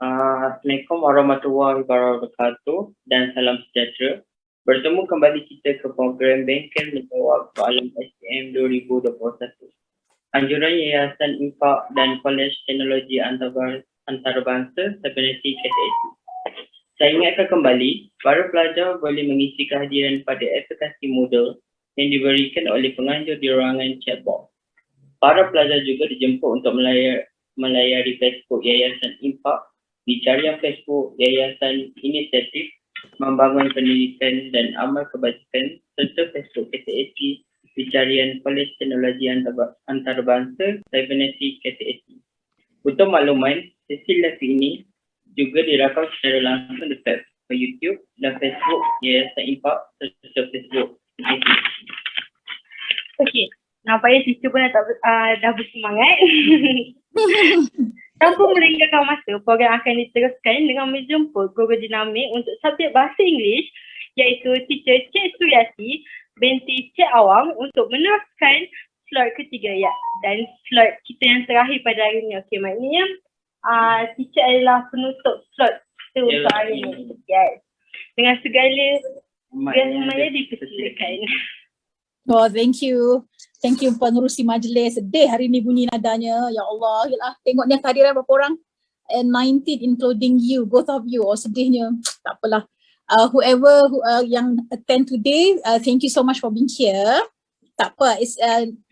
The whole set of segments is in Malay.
Assalamualaikum warahmatullahi wabarakatuh dan salam sejahtera. Bertemu kembali kita ke program Bengkel menjawab soalan SPM 2021. Anjuran Yayasan Impak dan Kolej Teknologi Antarabangsa Sebenarnya KTSI. Saya ingatkan kembali, para pelajar boleh mengisi kehadiran pada aplikasi Moodle yang diberikan oleh penganjur di ruangan chatbox. Para pelajar juga dijemput untuk melayari Facebook Yayasan Impak di carian Facebook Yayasan Inisiatif Membangun Pendidikan dan Amal Kebajikan serta Facebook KTSI di carian Kolej Teknologi Antarabangsa Cybernetik KTSI. Untuk makluman, sesi live ini juga dirakam secara langsung di YouTube dan Facebook Yayasan Impak serta Facebook KTSI. Okey, nampaknya teacher pun dah bersemangat. Tanpa melengahkan masa, program akan diteruskan dengan menjemput guru dinamik untuk subjek Bahasa Inggeris iaitu Teacher Cik Suryati binti Cik Awang untuk meneruskan slot ketiga ya. Dan slot kita yang terakhir pada hari ini. Okey, maknanya teacher adalah penutup slot kita untuk hari ini. Yes. Dengan segala semuanya dipersilakan. Oh, thank you. Thank you pengerusi majlis. Sedih hari ni bunyi nadanya. Ya Allah, yalah. Tengok ni kehadiran berapa orang? And 19 including you, both of you. Oh, sedihnya. Tak apalah. Whoever yang attend today, thank you so much for being here. Tak apa,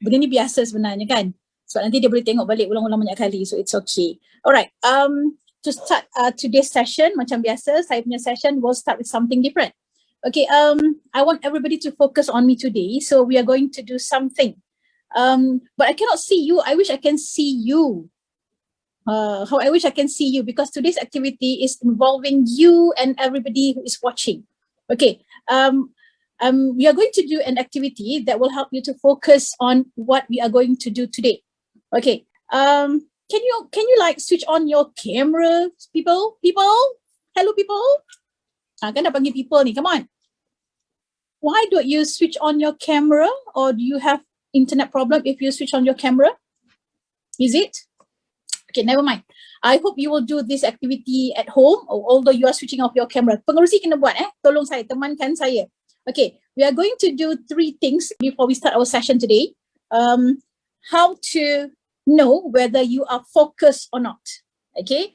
benda ni biasa sebenarnya kan? Sebab nanti dia boleh tengok balik ulang-ulang banyak kali. So it's okay. Alright, to start today's session, macam biasa, saya punya session will start with something different. Okay, I want everybody to focus on me today. So we are going to do something. But I cannot see you. I wish I can see you. How I wish I can see you because today's activity is involving you and everybody who is watching. Okay, we are going to do an activity that will help you to focus on what we are going to do today. Okay, can you like switch on your camera, people? Hello, people. Kan dah panggil people ni, come on. Why don't you switch on your camera, or do you have internet problem if you switch on your camera? Is it? Okay, never mind. I hope you will do this activity at home, although you are switching off your camera. Pengerusi kena buat tolong saya, temankan saya. Okay, we are going to do 3 things before we start our session today. How to know whether you are focused or not. Okay,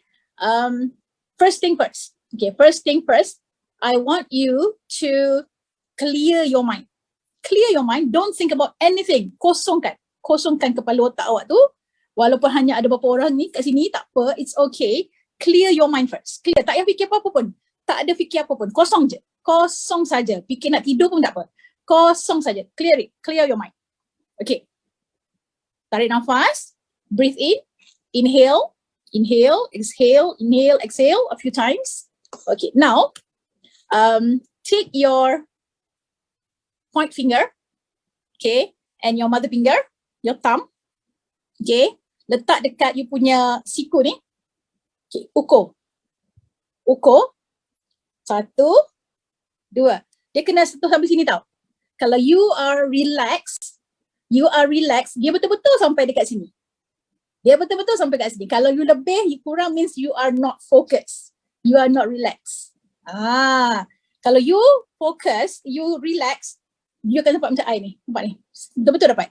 first thing first. Okay, first thing first. I want you to clear your mind. Clear your mind. Don't think about anything. Kosongkan kepala otak awak tu. Walaupun hanya ada beberapa orang ni kat sini, tak apa. It's okay. Clear your mind first. Clear. Tak payah fikir apa-apa pun. Tak ada fikir apa pun. Kosong je. Kosong saja. Fikir nak tidur pun tak apa. Kosong saja. Clear it. Clear your mind. Okay. Tarik nafas. Breathe in. Inhale. Inhale. Exhale. Inhale. Exhale a few times. Okay. Now, take your point finger, okay, and your mother finger, your thumb, okay, letak dekat you punya siku ni, okay, ukur, 1, 2, dia kena sentuh sampai sini tau. Kalau you are relaxed, dia betul-betul sampai dekat sini. Kalau you lebih, you kurang means you are not focused, you are not relaxed. Kalau you focus, you relax, you akan dapat macam I ni. Nampak ni? Betul-betul dapat.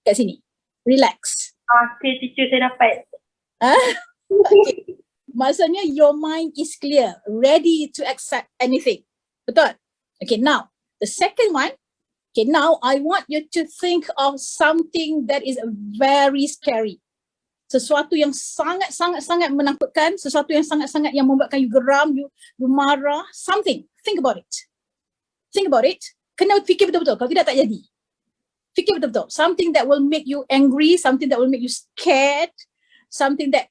Kat sini. Relax. Okay, teacher, saya dapat. Okay. Maksudnya your mind is clear, ready to accept anything. Betul? Okay, now, the second one. Okay, now I want you to think of something that is very scary. Sesuatu yang sangat-sangat menakutkan, sesuatu yang sangat-sangat yang membuatkan you geram, you marah, something. Think about it. Kena fikir betul-betul, kalau tidak tak jadi. Fikir betul-betul. Something that will make you angry, something that will make you scared, something that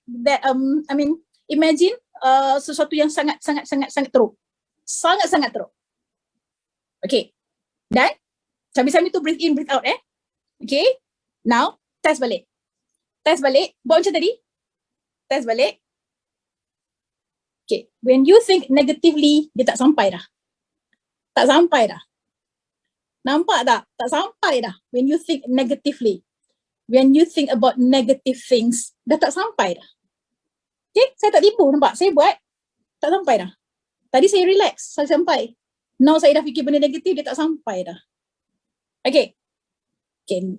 imagine sesuatu yang sangat-sangat teruk. Sangat-sangat teruk. Okay. Dan sambil-sambil tu breathe in, breathe out Okay. Now, test balik. Buat macam tadi. Test balik. Okay. When you think negatively, dia tak sampai dah. Nampak tak? Tak sampai dah. When you think negatively. When you think about negative things, dah tak sampai dah. Okay, saya tak tipu, nampak? Saya buat, tak sampai dah. Tadi saya relax, saya sampai. Now saya dah fikir benda negatif, dia tak sampai dah. Okay,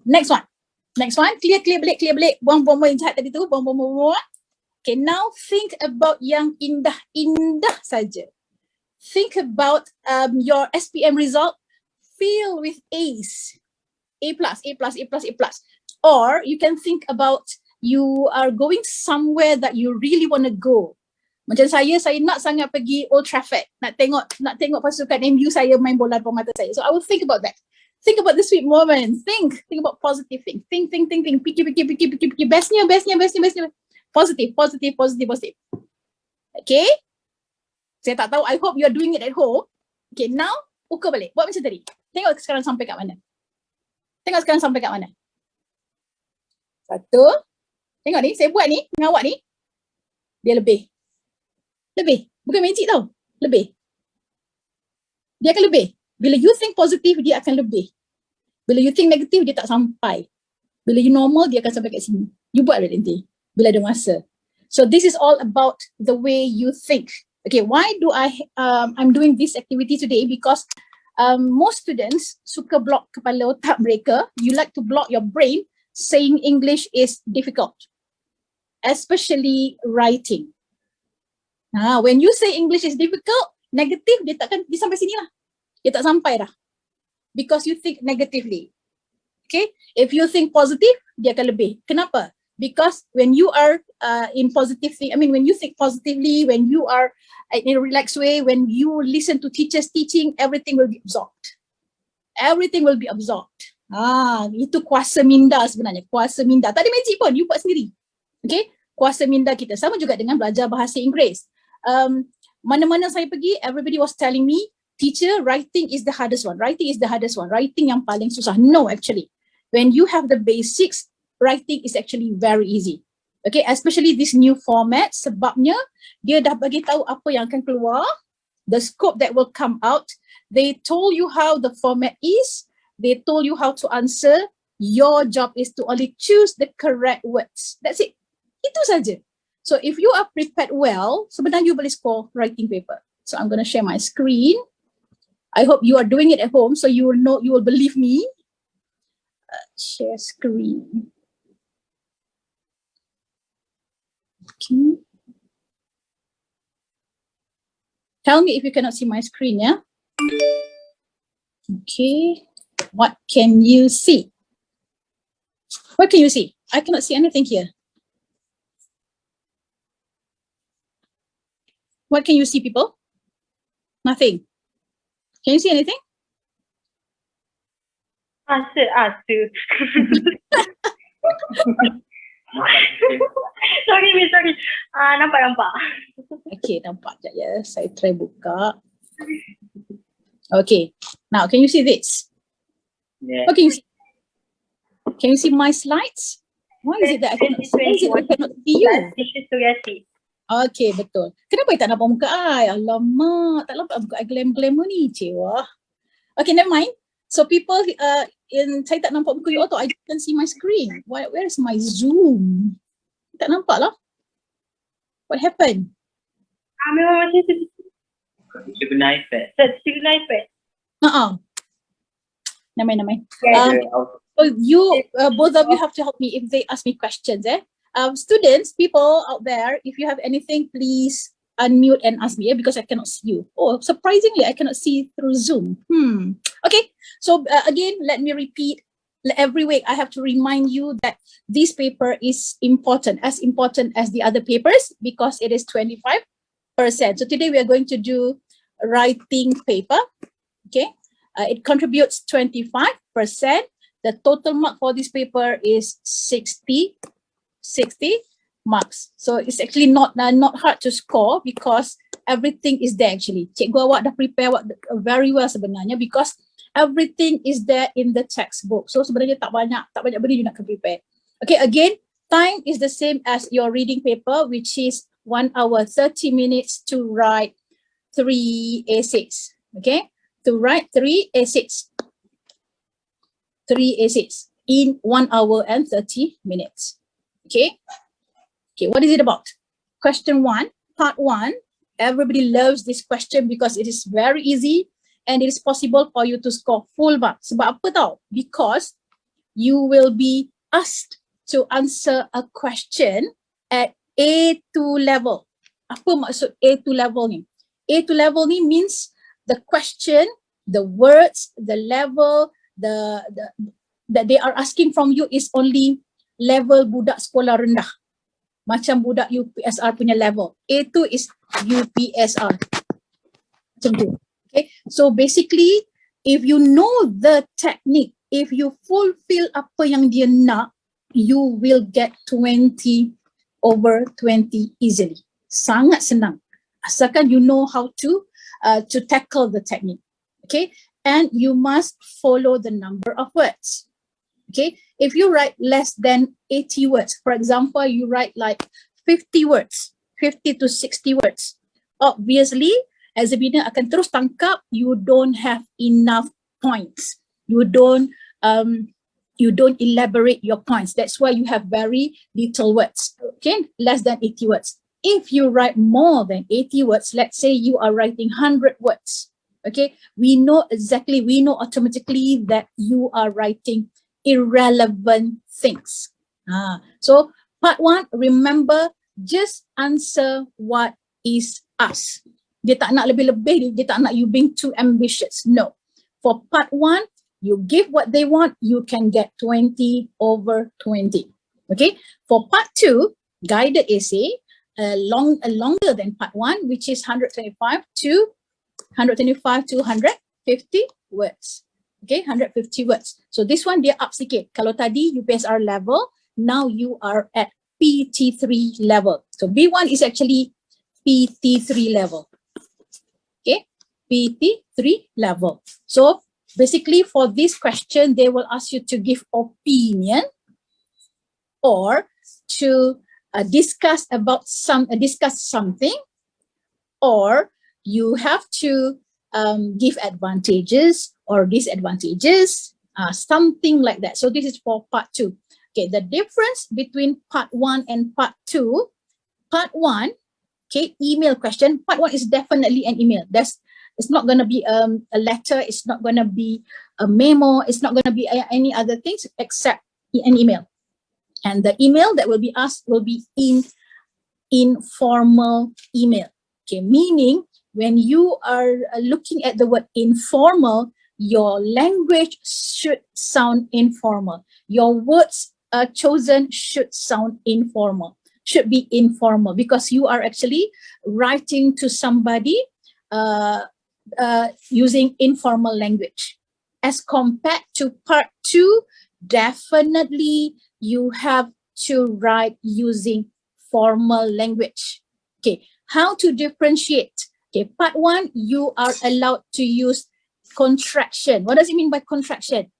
next one. Clear balik. Buang yang jahat tadi tu, buang. Okay, now think about yang indah saja. Think about your SPM result filled with A's. A+. Or you can think about you are going somewhere that you really want to go. Macam saya nak sangat pergi Old Trafford, nak tengok pasukan MU saya main bola depan mata saya. So I will think about that. Think about the sweet moment. Think about positive thing. Think. Fikir. Bestnya. Positive. Okay? Saya tak tahu, I hope you are doing it at home. Okay, now ukur balik. Buat macam tadi. Tengok sekarang sampai kat mana. Satu. Tengok ni, saya buat ni, dengan awak ni. Dia lebih. Bukan magic tau. Lebih. Dia akan lebih. Bila you think positif, dia akan lebih. Bila you think negatif, dia tak sampai. Bila you normal, dia akan sampai kat sini. You buat nanti. Bila ada masa. So this is all about the way you think. Okay, why do I'm doing this activity today? Because most students suka block kepala otak mereka. You like to block your brain saying English is difficult. Especially writing. When you say English is difficult, negatif, dia sampai sini lah. Dia tak sampai dah. Because you think negatively. Okay, if you think positive, dia akan lebih. Kenapa? Because when you are in positive thing, when you think positively, when you are in a relaxed way, when you listen to teachers teaching, everything will be absorbed. Itu kuasa minda sebenarnya. Kuasa minda. Tak ada magic pun, you buat sendiri. Okay, kuasa minda kita. Sama juga dengan belajar bahasa Inggeris. Mana-mana saya pergi, everybody was telling me, teacher, writing is the hardest one. Writing yang paling susah. No, actually. When you have the basics, writing is actually very easy. Okay, especially this new format, sebabnya dia dah bagi tahu apa yang akan keluar, the scope that will come out. They told you how the format is. They told you how to answer. Your job is to only choose the correct words. That's it. Itu saja. So if you are prepared well, sebenarnya you boleh score writing paper. So I'm going to share my screen. I hope you are doing it at home, so you will believe me. Share screen. Okay. Tell me if you cannot see my screen, yeah? Okay. What can you see? What can you see? I cannot see anything here. What can you see, people? Nothing. Can you see anything? Asa. Sorry. Nampak. Okay, nampak sekejap ya. Saya try buka. Okay. Now, can you see this? Yeah. What can you see? Can you see my slides? Why is it that I cannot see you? Okay, betul. Kenapa I tak nampak muka I? Alamak, tak nampak muka I glam-glamour ni. Cewa. Okay, never mind. So people, saya tak nampak muka you all, I can see my screen. Where is my Zoom? Tak nampak lah. What happened? Memang macam tu. Dia guna iPad. Never mind. Yeah. So you, both of you have to help me if they ask me questions. Students, people out there, if you have anything, please unmute and ask me, because I cannot see you. Oh, surprisingly, I cannot see through Zoom. Okay, so again, let me repeat. Every week, I have to remind you that this paper is important as the other papers, because it is 25%. So today we are going to do writing paper. Okay, it contributes 25%. The total mark for this paper is 60 marks. So it's actually not hard to score, because everything is there actually. Cikgu awak dah prepare awak very well sebenarnya, because everything is there in the textbook. So sebenarnya tak banyak benda you nak prepare. Okay, again, time is the same as your reading paper, which is 1 hour 30 minutes to write 3 essays. Okay, to write 3 essays. 3 essays in 1 hour and 30 minutes. Okay, what is it about? question 1, part 1. Everybody loves this question because it is very easy and it is possible for you to score full marks. Sebab apa tau? Because you will be asked to answer a question at A2 level. Apa maksud A2 level ni? A2 level ni means the question, the words, the level, that they are asking from you is only level budak sekolah rendah. Macam budak UPSR punya level. A2 is UPSR. Macam tu. Okay. So basically, if you know the technique, if you fulfill apa yang dia nak, you will get 20 over 20 easily. Sangat senang. Asalkan you know how to tackle the technique. Okay. And you must follow the number of words. Okay. If you write less than 80 words, for example, you write like 50 words, 50 to 60 words. Obviously, examiner akan terus tangkap you don't have enough points. You don't elaborate your points. That's why you have very little words. Okay, less than 80 words. If you write more than 80 words, let's say you are writing 100 words. Okay, we know automatically that you are writing irrelevant things. So part 1, remember, just answer what is asked. Dia tak nak lebih-lebih, dia tak nak you being too ambitious. No. For part 1, you give what they want, you can get 20 over 20. Okay. For part 2, guided essay, longer than part 1, which is 125 to 150 words. Okay, 150 words. So this one dia up sikit. Kalau tadi UPSR level, now you are at PT3 level. So B1 is actually PT3 level. Okay, PT3 level. So basically for this question, they will ask you to give opinion or to discuss something, or you have to give advantages or disadvantages, something like that. So this is for part 2. Okay, the difference between part 1 and part 2, part 1, okay, email question. Part 1 is definitely an email. It's not going to be a letter, it's not going to be a memo, it's not going to be any other things except an email. And the email that will be asked will be informal email. Okay, meaning when you are looking at the word informal, your language should sound informal. Your words chosen should sound informal, should be informal, because you are actually writing to somebody using informal language. As compared to part 2, definitely you have to write using formal language. Okay, how to differentiate? Okay, part 1, you are allowed to use contraction. What does it mean by contraction?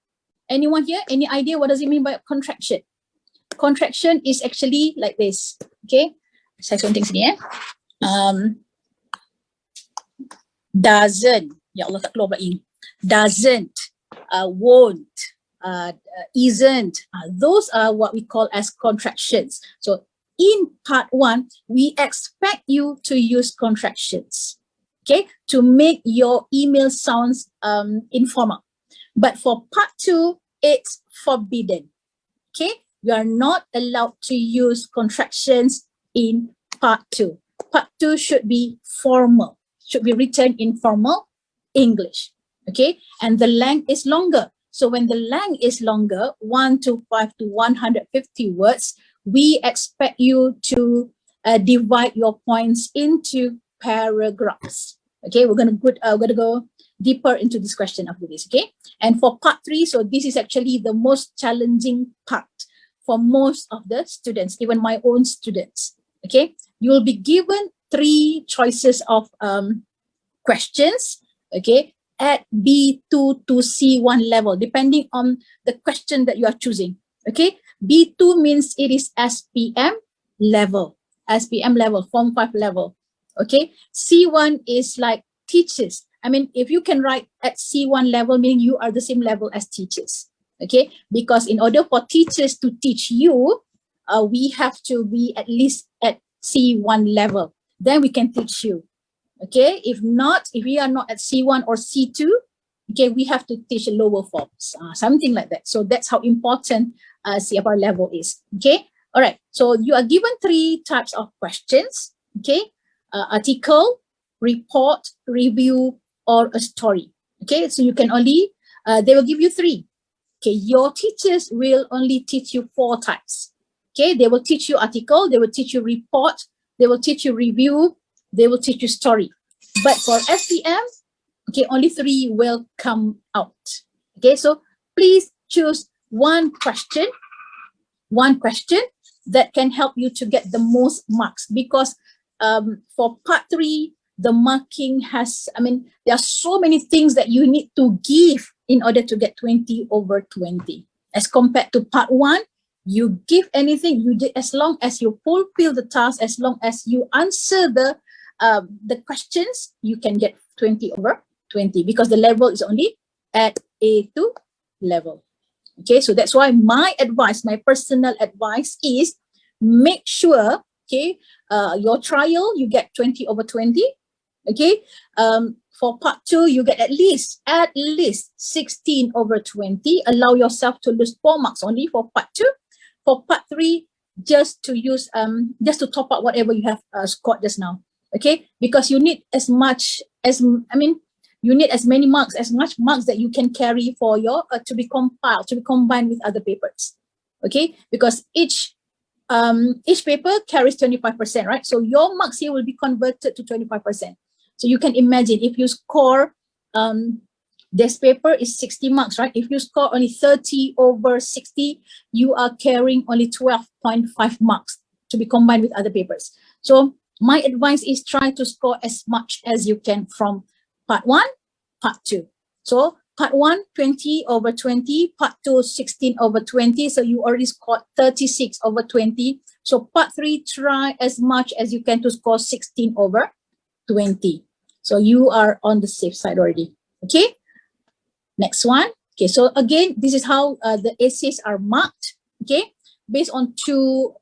Anyone here? Any idea what does it mean by contraction? Contraction is actually like this. Okay, saya something sini doesn't. Ya Allah, tak keluar pula ini. Doesn't, won't, isn't. Those are what we call as contractions. So in part 1, we expect you to use contractions, okay, to make your email sounds informal. But for part 2, it's forbidden. Okay, you are not allowed to use contractions in part 2. Part 2 should be formal, should be written in formal English. Okay, and the length is longer. So when the length is longer, 125 to 150 words, we expect you to divide your points into paragraphs. Okay, we're gonna go deeper into this question after this. Okay, and for part 3, so this is actually the most challenging part for most of the students, even my own students. Okay, you will be given 3 choices of questions. Okay, at B2 to C1 level, depending on the question that you are choosing. Okay, B2 means it is SPM level, Form 5 level. Okay, C1 is like teachers. I mean, if you can write at C1 level, meaning you are the same level as teachers. Okay, because in order for teachers to teach you, we have to be at least at C1 level. Then we can teach you. Okay, if not, if we are not at C1 or C2, okay, we have to teach lower forms, something like that. So that's how important CFR level is. Okay, all right. So you are given 3 types of questions. Okay, article, report, review, or a story. Okay, so you can only, they will give you 3. Okay, your teachers will only teach you 4 types. Okay, they will teach you article, they will teach you report, they will teach you review, they will teach you story. But for SPM, okay, only 3 will come out. Okay, so please choose one question that can help you to get the most marks, because for part 3, the marking has, there are so many things that you need to give in order to get 20 over 20. As compared to part 1, you give anything, you did, as long as you fulfill the task, as long as you answer the questions, you can get 20 over 20, because the level is only at A2 level. Okay, so that's why my advice, my personal advice is, make sure, okay, your trial, you get 20 over 20. Okay, for part 2, you get at least 16 over 20. Allow yourself to lose 4 marks only for part 2. For part 3, just to use, just to top up whatever you have scored just now. Okay, because you need as much as, you need as many marks, as much marks that you can carry for your, to be compiled, to be combined with other papers. Okay, because each paper carries 25%, right? So your marks here will be converted to 25%. So you can imagine, if you score, this paper is 60 marks, right? If you score only 30 over 60, you are carrying only 12.5 marks to be combined with other papers. So my advice is, try to score as much as you can from part 1, part 2. So part 1, 20 over 20, part 2, 16 over 20. So you already scored 36 over 20. So part 3, try as much as you can to score 16 over 20. So you are on the safe side already. Okay, next one. Okay, so again, this is how the essays are marked. Okay, based on two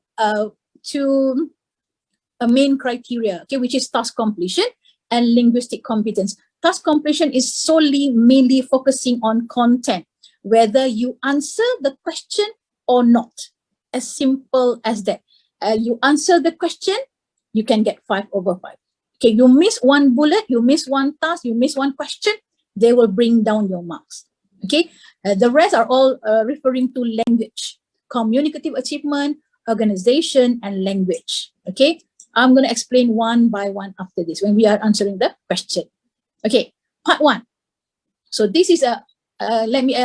main criteria, okay, which is task completion and linguistic competence. Task completion is mainly focusing on content, whether you answer the question or not. As simple as that. You answer the question, you can get 5 over 5. Okay, you miss 1 bullet, you miss 1 task, you miss 1 question, they will bring down your marks. Okay, the rest are all referring to language, communicative achievement, organization, and language. Okay, I'm going to explain one by one after this when we are answering the question. Okay, part 1. So this is let me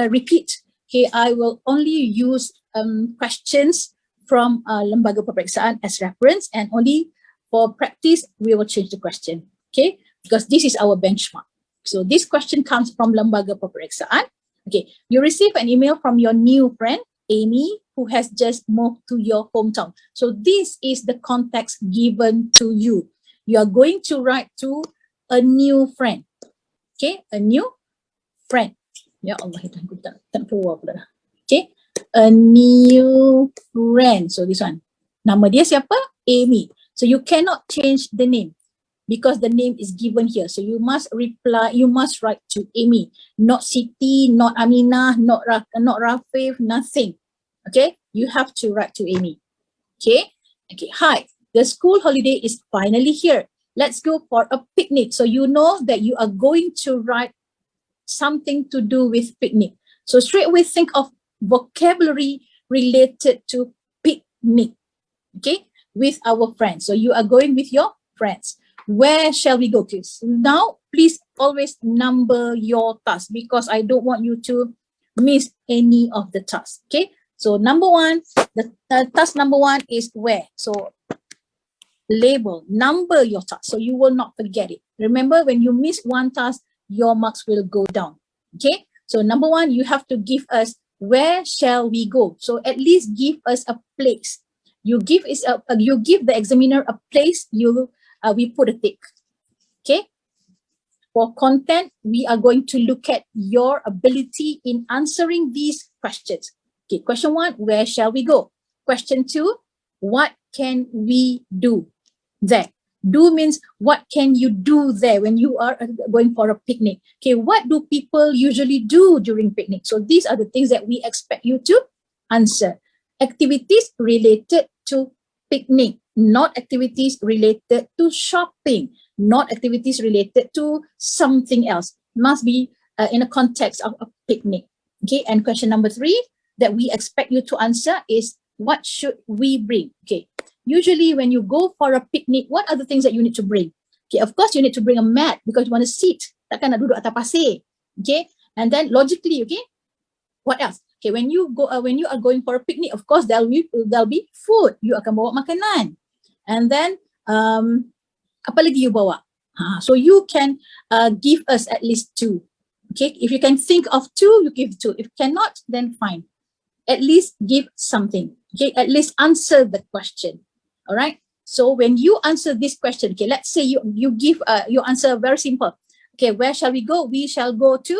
repeat. Okay, I will only use questions from Lembaga Peperiksaan as reference, and only for practice, we will change the question. Okay, because this is our benchmark. So this question comes from Lembaga Peperiksaan. Okay, you receive an email from your new friend, Amy, who has just moved to your hometown. So this is the context given to you. You are going to write to a new friend. Okay, a new friend. Ya Allah, tak keluar pula. Okay, a new friend. So this one. Nama dia siapa? Amy. So you cannot change the name because the name is given here. So you must reply, you must write to Amy, not Siti, not Aminah, not Rafif, nothing. Okay, you have to write to Amy. Okay, hi, the school holiday is finally here. Let's go for a picnic. So you know that you are going to write something to do with picnic. So straight away think of vocabulary related to picnic. Okay, with our friends. So you are going with your friends. Where shall we go, kids? Now, please always number your tasks because I don't want you to miss any of the tasks. Okay, so number 1, the task number 1 is where. So label, number your task so you will not forget it. Remember, when you miss 1 task, your marks will go down. Okay, so number 1, you have to give us where shall we go. So at least give us a place. You give the examiner a place, we put a tick. Okay, for content, we are going to look at your ability in answering these questions. Okay, question 1, where shall we go? Question 2, what can we do there? Do means what can you do there when you are going for a picnic? Okay, what do people usually do during picnic? So these are the things that we expect you to answer. Activities related to picnic, not activities related to shopping, not activities related to something else. Must be in a context of a picnic. Okay, and question number 3 that we expect you to answer is, what should we bring? Okay, usually when you go for a picnic, what are the things that you need to bring? Okay, of course you need to bring a mat because you want to sit. Takkan nak duduk atas pasir. Okay, and then logically, okay, what else? Okay, when you are going for a picnic, of course there'll be food. You akan bawa makanan, and then apa lagi you bawa? So you can give us at least 2. Okay, if you can think of 2, you give 2. If cannot, then fine. At least give something. Okay, at least answer the question. All right. So when you answer this question, okay, let's say you give your answer very simple. Okay, where shall we go? We shall go to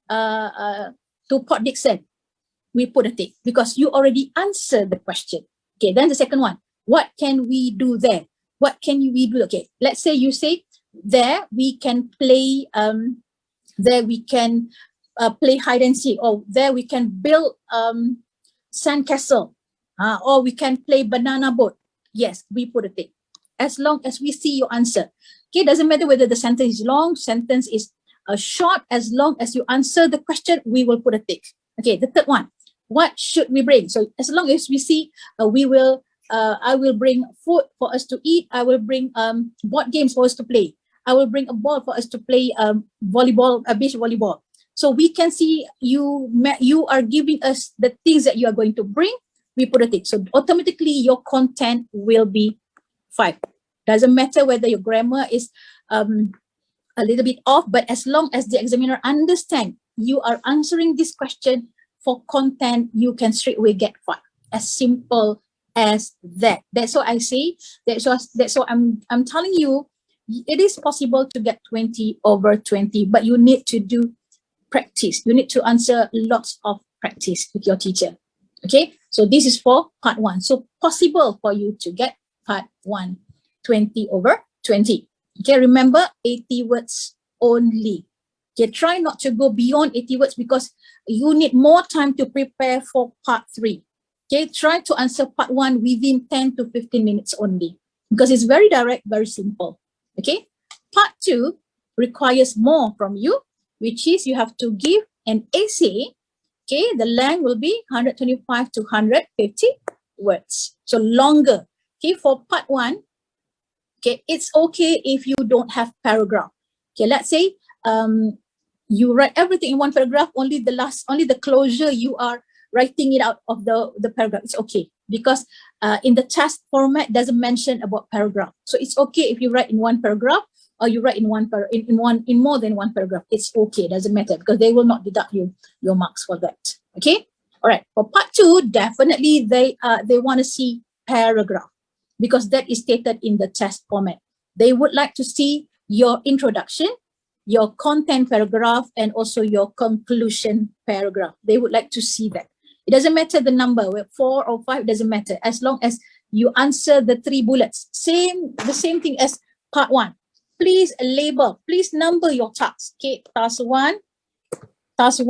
Port Dickson. We put a tick because you already answered the question. Okay, then the second one, what can we do there? What can we do? Okay, let's say you say there we can play play hide and seek, or there we can build sandcastle, or we can play banana boat. Yes, we put a tick as long as we see your answer. Okay, doesn't matter whether the sentence is long, sentence is short, as long as you answer the question, we will put a tick. Okay, the third one, what should we bring? So as long as we see, I will bring food for us to eat. I will bring board games for us to play. I will bring a ball for us to play volleyball, beach volleyball. So we can see you are giving us the things that you are going to bring. We put a tick. So automatically your content will be 5. Doesn't matter whether your grammar is a little bit off, but as long as the examiner understand you are answering this question for content, you can straight away get 5. As simple as that. That's what I say. That's what I'm telling you. It is possible to get 20 over 20, but you need to do practice. You need to answer lots of practice with your teacher. Okay, so this is for part 1. So possible for you to get part 1, 20 over 20. Okay, remember 80 words only. Okay, try not to go beyond 80 words because you need more time to prepare for part 3. Okay, try to answer part 1 within 10 to 15 minutes only because it's very direct, very simple. Okay, part 2 requires more from you, which is you have to give an essay. Okay, the length will be 125 to 150 words. So longer. Okay, for part 1, okay, it's okay if you don't have paragraph. Okay, let's say you write everything in one paragraph, only the closure you are writing it out of the paragraph. It's okay because in the test format doesn't mention about paragraph. So it's okay if you write in one paragraph or you write in more than one paragraph. It's okay, doesn't matter because they will not deduct your marks for that. Okay, all right. For part 2, definitely they want to see paragraph because that is stated in the test format. They would like to see your introduction, your content paragraph, and also your conclusion paragraph. They would like to see that. It doesn't matter the number, 4 or 5, doesn't matter as long as you answer the 3 bullets. The same thing as part 1. Please label, please number your tasks. Okay, task 1, task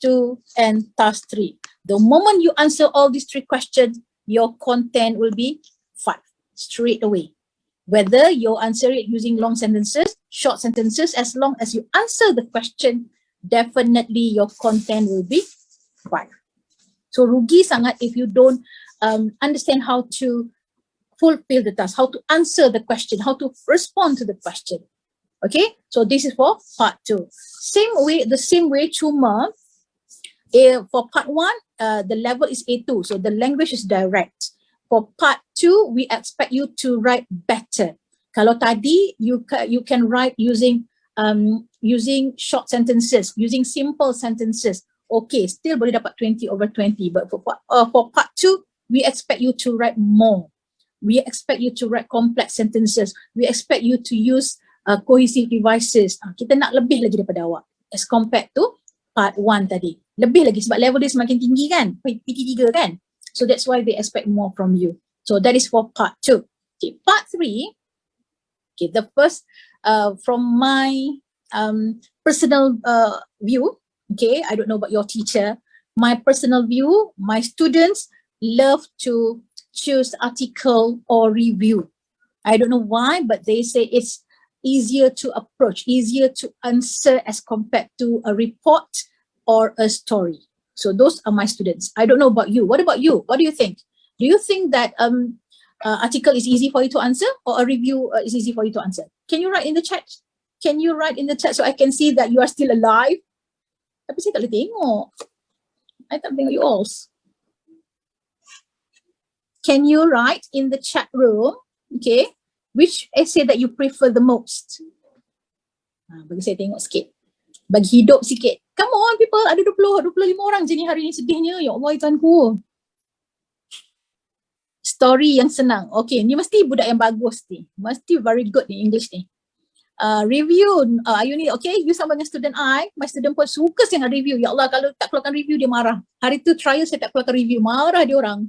2, and task 3. The moment you answer all these 3 questions, your content will be 5 straight away. Whether you answer it using long sentences, short sentences, as long as you answer the question, definitely your content will be 5. So rugi sangat if you don't understand how to fulfill the task, how to answer the question, how to respond to the question. Okay, so this is for part 2. The same way cuma for part 1, the level is A2, so the language is direct. For part 2, we expect you to write better. Kalau tadi you can write using short sentences, using simple sentences. Okay, still boleh dapat 20 over 20. But for part 2, we expect you to write more. We expect you to write complex sentences. We expect you to use cohesive devices. Kita nak lebih lagi daripada awak as compared to part 1 tadi. Lebih lagi sebab level dia semakin tinggi kan, P3 kan. So that's why they expect more from you. So that is for part 2. Okay, part 3. Okay, the first from my personal view. Okay, I don't know about your teacher. My personal view, my students love to choose article or review. I don't know why, but they say it's easier to approach, easier to answer as compared to a report or a story. So those are my students. I don't know about you. What about you? What do you think? Do you think that article is easy for you to answer, or a review is easy for you to answer? Can you write in the chat? Can you write in the chat so I can see that you are still alive? Tapi saya tak boleh tengok. I tak boleh tengok you all. Can you write in the chat room, okay, which essay that you prefer the most? Bagi saya tengok sikit. Bagi hidup sikit. Come on people, ada 25 orang je ni hari ni, sedihnya. Ya Allah, Tuhanku. Story yang senang. Okay, ni mesti budak yang bagus ni. Mesti very good ni English ni. Review, you ni, okay, you sama dengan student I, my student pun suka sangat review. Ya Allah, kalau tak keluarkan review dia marah. Hari tu trial saya tak keluarkan review, marah dia orang.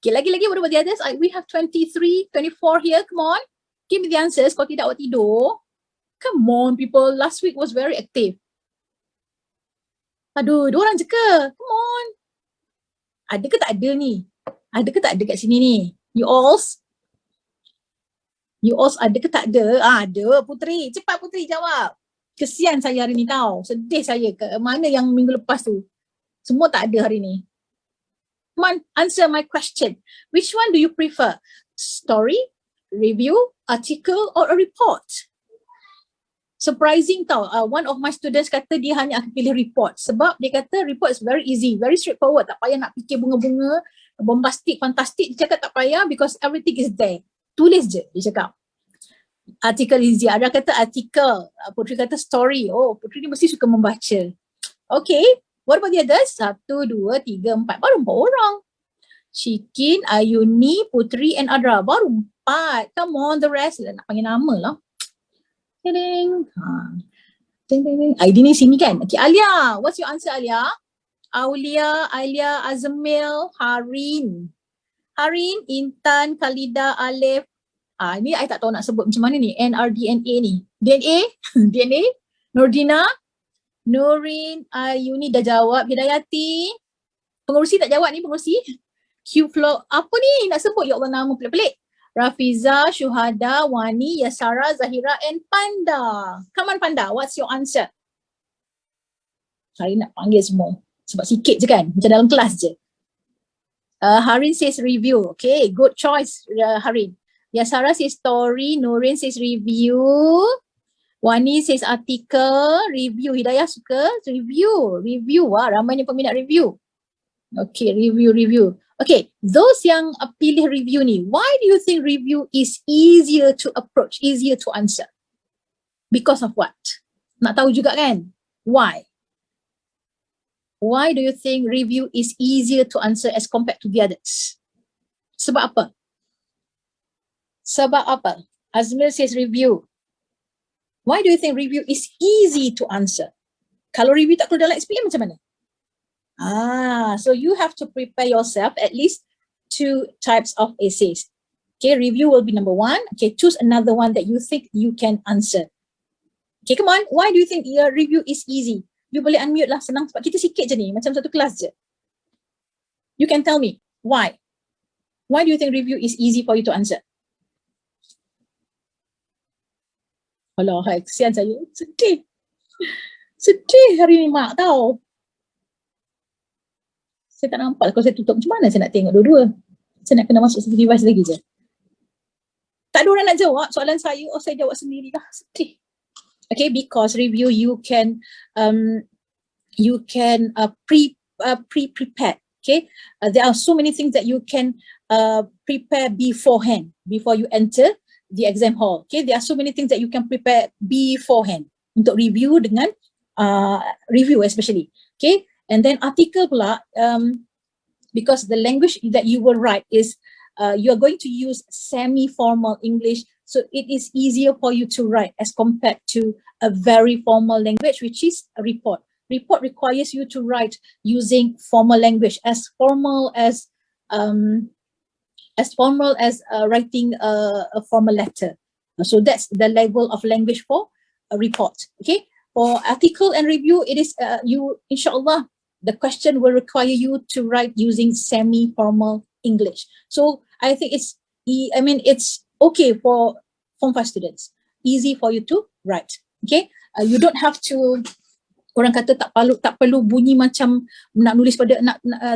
Okay, lagi-lagi what about the others? We have 23, 24 here, come on. Give me the answers, kalau tidak awak tidur. Come on people, last week was very active. Aduh, 2 orang je ke? Come on. Ada ke tak ada ni? Ada ke tak ada kat sini ni? You all ada ke tak ada? Ada, Putri. Cepat Putri jawab. Kesian saya hari ni tau. Sedih saya. Ke mana yang minggu lepas tu? Semua tak ada hari ni. Come on, answer my question. Which one do you prefer? Story, review, article, or a report? Surprising tau. One of my students kata dia hanya akan pilih report. Sebab dia kata report is very easy, very straightforward. Tak payah nak fikir bunga-bunga, bombastik, fantastik. Dia cakap tak payah because everything is there. Tulis je, dia cakap. Artikel easy. Ada kata artikel. Putri kata story. Oh, Putri ni mesti suka membaca. Okay. What about the others? 1, 2, 3, 4. Baru 4 orang. Shikin, Ayuni, Putri and Adra. Baru 4. Come on, the rest. Nak panggil nama lah. Ding. ID ni sini kan? Okay, Alia. What's your answer, Alia? Aulia, Alia, Azmil, Harin. Harin, Intan, Khalida, Alif. Ni I tak tahu nak sebut macam mana ni. NRDNA ni. DNA? DNA? Nordina? Nurin, Ayuni dah jawab. Hidayati. Pengurusi tak jawab ni, pengurusi. Q-Flow. Apa ni nak sebut? Ya Allah, nama pelik-pelik. Rafiza, Syuhada, Wani, Yasara, Zahira and Panda. Come on Panda, what's your answer? Hari nak panggil semua. Sebab sikit je kan, macam dalam kelas je. Harin says review. Okay, good choice Harin. Yasara says story, Nurin says review. Wani says article, review. Hidayah suka review. Review, ramainya peminat review. Okay, review. Okay, those yang pilih review ni, why do you think review is easier to approach, easier to answer? Because of what? Nak tahu juga kan? Why? Why do you think review is easier to answer as compared to the others? Sebab apa? Sebab apa? Azmil says review. Why do you think review is easy to answer? Kalau review tak keluar dalam SPM macam mana? So you have to prepare yourself at least 2 types of essays. Okay, review will be number 1. Okay, choose another one that you think you can answer. Okay, come on. Why do you think your review is easy? You boleh unmute lah, senang sebab kita sikit je ni, macam satu kelas je. You can tell me, why? Why do you think review is easy for you to answer? Alah, kesian saya. Sedih. Sedih hari ni mak tau. Saya tak nampak kalau saya tutup macam mana saya nak tengok dua-dua. Saya nak kena masuk satu device lagi je. Tak ada orang nak jawab soalan saya. Oh, saya jawab sendiri lah. Sedih. Okay, because review you can pre-prepare. Okay, there are so many things that you can prepare beforehand before you enter the exam hall. Okay, there are so many things that you can prepare beforehand untuk review dengan review especially. Okay. And then article pula, because the language that you will write is, you are going to use semi-formal English, so it is easier for you to write as compared to a very formal language, which is a report. Report requires you to write using formal language, as formal as as formal as writing a formal letter. So that's the level of language for a report. Okay. For article and review, it is inshallah, the question will require you to write using semi-formal English. So I think it's okay for Form 5 students. Easy for you to write. Okay. You don't have to, orang kata tak perlu bunyi macam nak nulis pada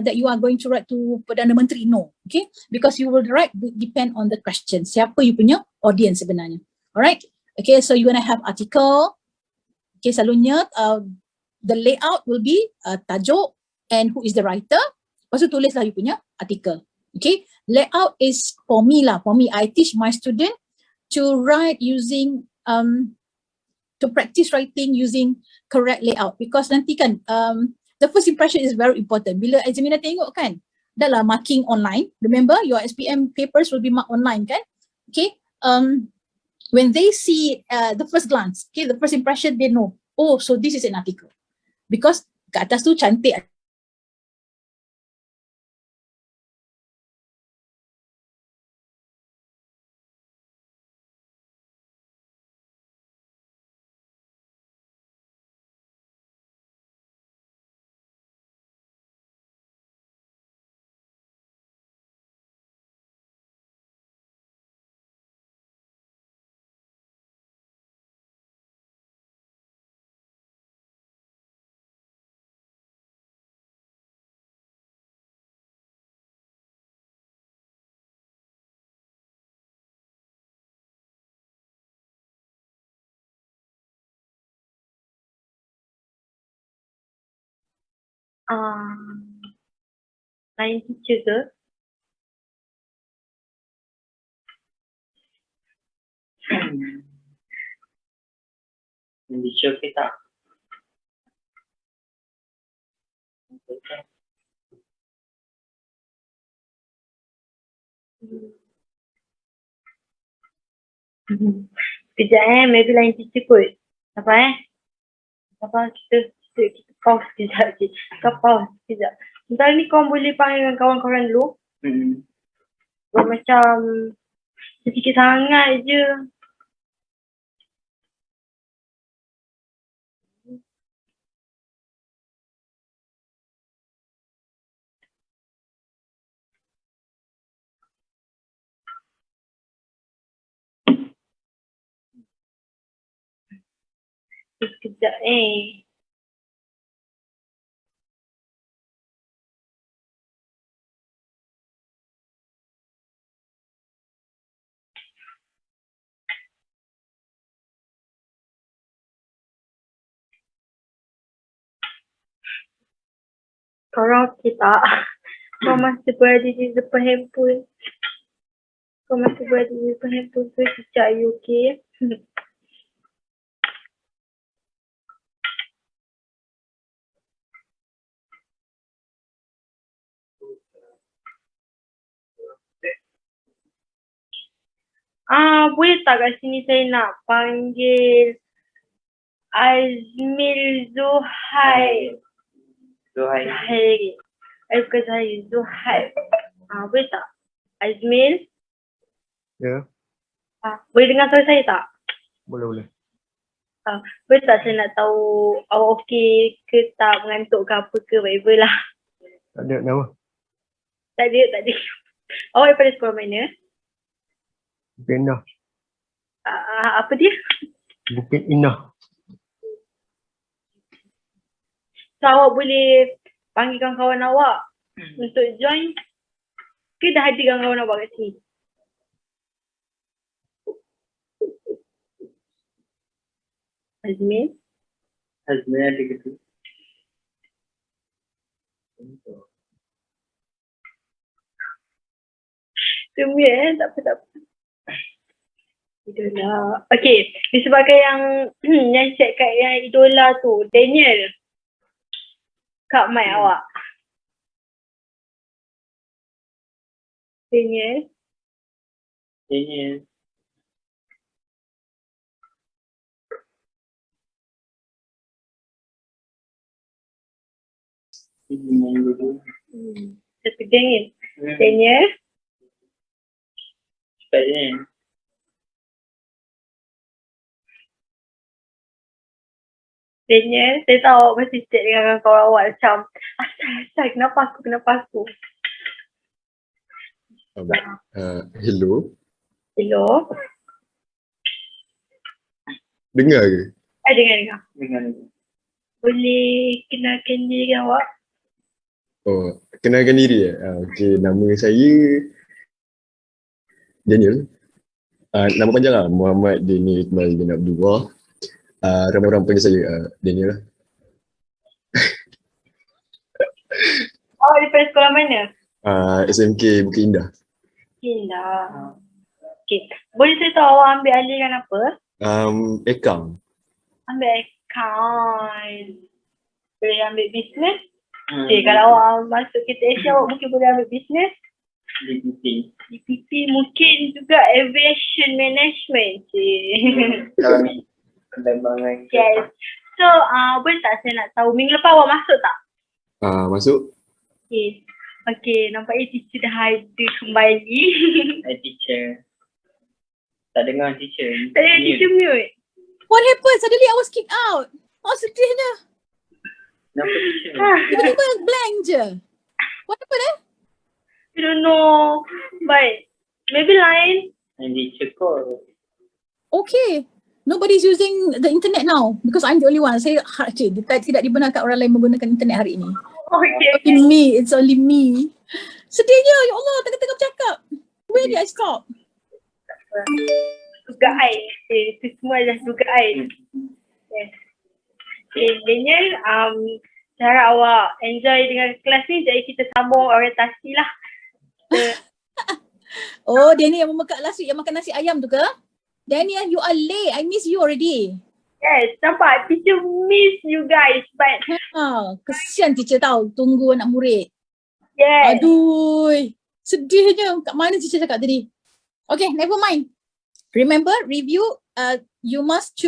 that you are going to write to Perdana Menteri. No. Okay. Because you will write depend on the question. Siapa you punya audience sebenarnya. Alright. Okay. So you're going to have article. Okay. Selalunya the layout will be tajuk and who is the writer. Lepas tu tulislah you punya article. Okay. Layout is for me, I teach my student to write using to practice writing using correct layout, because nanti kan the first impression is very important. Bila examiner tengok kan, dah lah marking online. Remember your SPM papers will be marked online kan? Okay. When they see the first glance, okay, the first impression, they know, oh, so this is an article, because kat atas tu cantik. Lain teacher ke? Teacher ke tak? Sekejap maybe lain teacher kot. Apa kita pause sekejap je. Kau pause sekejap. Sebentar ni kau boleh panggil dengan kawan-kawan dulu. Kau macam sedikit sangat je. Sekejap Korang okey tak? Kau masih berada di depan handphone. So sekejap, you okay? Boleh tak kat sini saya nak panggil Azmil Zuhair. Bukan Zuhair, Zuhair. Boleh tak? Azmil? Ya. Boleh dengar suara saya tak? Boleh. Boleh tak saya nak tahu awak okey ke tak, mengantuk ke apa ke, whatever lah. Tak ada nama. Tak ada. Awak daripada sekolah mana? Bukit Indah. Apa dia? Bukit Indah. So awak boleh panggil kawan-kawan awak untuk join? Ke dah ada kawan-kawan awak kat sini? Azmil ada ke tu? Tumit tak apa. Idola. Okay, disebabkan yang check kat yang idola tu, Daniel. Kak mic awak. Daniel. Satu geng ni. Daniel. cepat ni. Daniel, saya tahu awak masih chat dengan kawan awak macam asal kenapa aku. Hello, Hello. dengar ke? Dengar. Dengan Boleh kenalkan diri awak? Oh, kenalkan diri okey, nama saya Daniel. Nama panjang lah, Muhammad Daniel Iqbal bin Abdullah. Ramai orang panggil saya Daniel lah. Awak daripada sekolah mana? SMK Bukit Indah. Indah. Okay. Boleh saya tahu awak ambil aliran apa? Account. Ambil account. Boleh ambil business? Okay, kalau awak masuk kita Asia, awak mungkin boleh ambil business. DPP mungkin juga aviation management. kalau ni penerbangan. Yes. So, boleh tak saya nak tahu minggu lepas awak masuk tak? Masuk. Okay, nampaknya teacher dah ada kembali. Teacher. Tak dengar teacher. Tak ada teacher mute. What happened? Suddenly I was kicked out. Oh, sedihnya. Kenapa teacher? Tiba-tiba blank je. What happened I don't know. But maybe line. And teacher call. Okay. Nobody's using the internet now because I'm the only one. Saya tidak dibenarkan orang lain menggunakan internet hari ini. Okay. It's only me. Sedihnya, ya Allah, tengah-tengah bercakap. Where did I stop? Dugaan. Itu semua adalah dugaan. Yes. Okay, Daniel, saya harap awak enjoy dengan kelas ni. Jadi kita sambung orientasi lah. Oh, Danny yang memekak last week yang makan nasi ayam tu ke? Daniel, you are late. I miss you already. Yes, nampak teacher miss you guys. But Kesian teacher tahu tunggu anak murid. yes. Aduh, sedihnya. Kat mana teacher cakap tadi? Okay, never mind. Remember, review, you must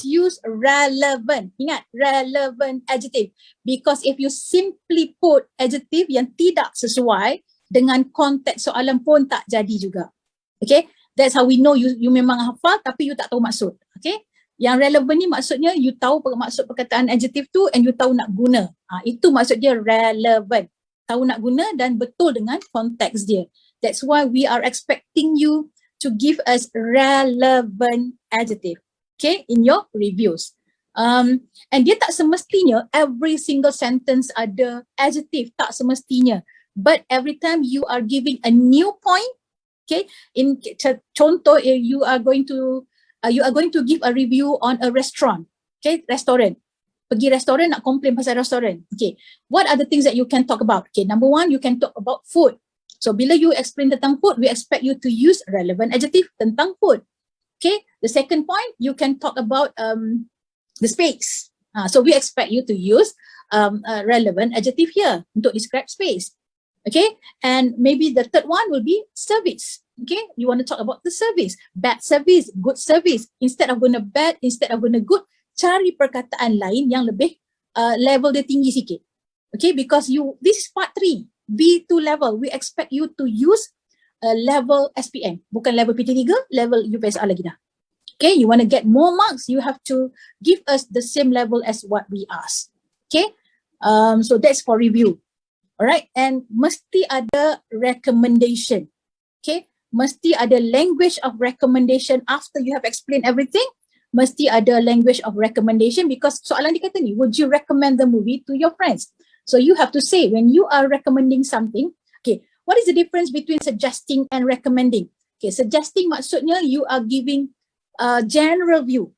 use relevant. Ingat, relevant adjective. Because if you simply put adjective yang tidak sesuai dengan konteks soalan pun tak jadi juga. Okay, that's how we know you memang hafal tapi you tak tahu maksud. Okay, yang relevant ni maksudnya you tahu maksud perkataan adjective tu and you tahu nak guna. Itu maksud dia relevant. Tahu nak guna dan betul dengan konteks dia. That's why we are expecting you to give us relevant adjective, okay, in your reviews. And dia tak semestinya every single sentence ada adjective, tak semestinya. But every time you are giving a new point, okay, in contoh you are going to give a review on a restaurant, okay, restoran. Pergi restoran nak complain pasal restoran. Okay, what are the things that you can talk about? Okay, number one, you can talk about food. So bila you explain tentang food, we expect you to use relevant adjective tentang food. Okay, the second point, you can talk about the space. So we expect you to use a relevant adjective here untuk describe space. Okay, and maybe the third one will be service. Okay, you want to talk about the service, bad service, good service. Instead of guna bad, instead of guna good, cari perkataan lain yang lebih level dia tinggi sikit. Okay, because this is part 3. B2 level, we expect you to use level SPM, bukan level PT3, level UPSR lagi dah. Okay, you want to get more marks, you have to give us the same level as what we ask. Okay, so that's for review. Alright, and mesti ada recommendation. Okay, mesti ada language of recommendation after you have explained everything. Mesti ada language of recommendation because soalan dia kata ni, would you recommend the movie to your friends? So you have to say when you are recommending something, okay, what is the difference between suggesting and recommending? Okay, suggesting maksudnya you are giving a general view.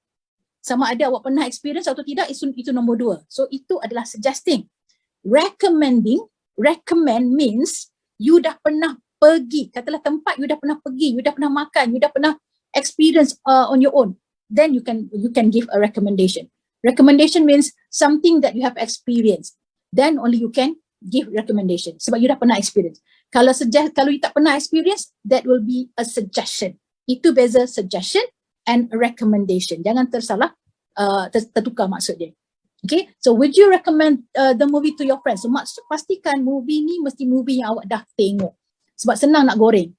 Sama ada awak pernah experience atau tidak, itu nombor 2. So itu adalah suggesting. Recommend means you dah pernah pergi, katalah tempat you dah pernah pergi, you dah pernah makan, you dah pernah experience on your own. Then you can give a recommendation. Recommendation means something that you have experienced. Then only you can give recommendation sebab you dah pernah experience. Kalau you tak pernah experience, that will be a suggestion. Itu beza suggestion and recommendation. Jangan tersalah tertukar maksud dia. Okay, so would you recommend the movie to your friends? So pastikan movie ni mesti movie yang awak dah tengok sebab senang nak goreng.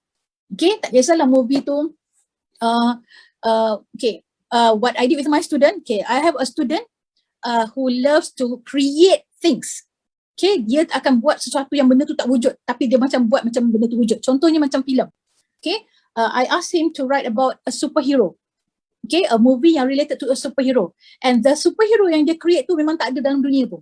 Okay, tak kisahlah movie tu. What I did with my student, okay, I have a student who loves to create things. Okay, dia akan buat sesuatu yang benda tu tak wujud, tapi dia macam buat macam benda tu wujud. Contohnya macam filem. Okay, I asked him to write about a superhero. Okay, a movie yang related to a superhero. And the superhero yang dia create tu memang tak ada dalam dunia tu.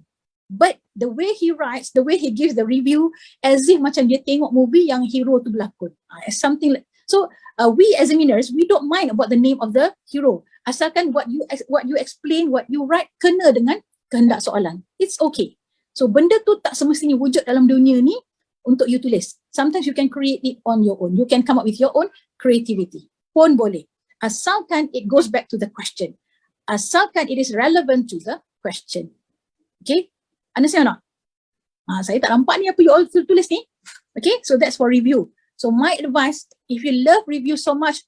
But the way he writes, the way he gives the review, as if macam dia tengok movie yang hero tu berlakon. Something like, so we examiners, we don't mind about the name of the hero. Asalkan what you explain, what you write kena dengan kehendak soalan. It's okay. So benda tu tak semestinya wujud dalam dunia ni untuk you tulis. Sometimes you can create it on your own. You can come up with your own creativity. Pun boleh. Asalkan it goes back to the question. Asalkan it is relevant to the question. Okay? Understand or not? Saya tak nampak ni apa you all tulis ni. Okay? So that's for review. So my advice, if you love review so much,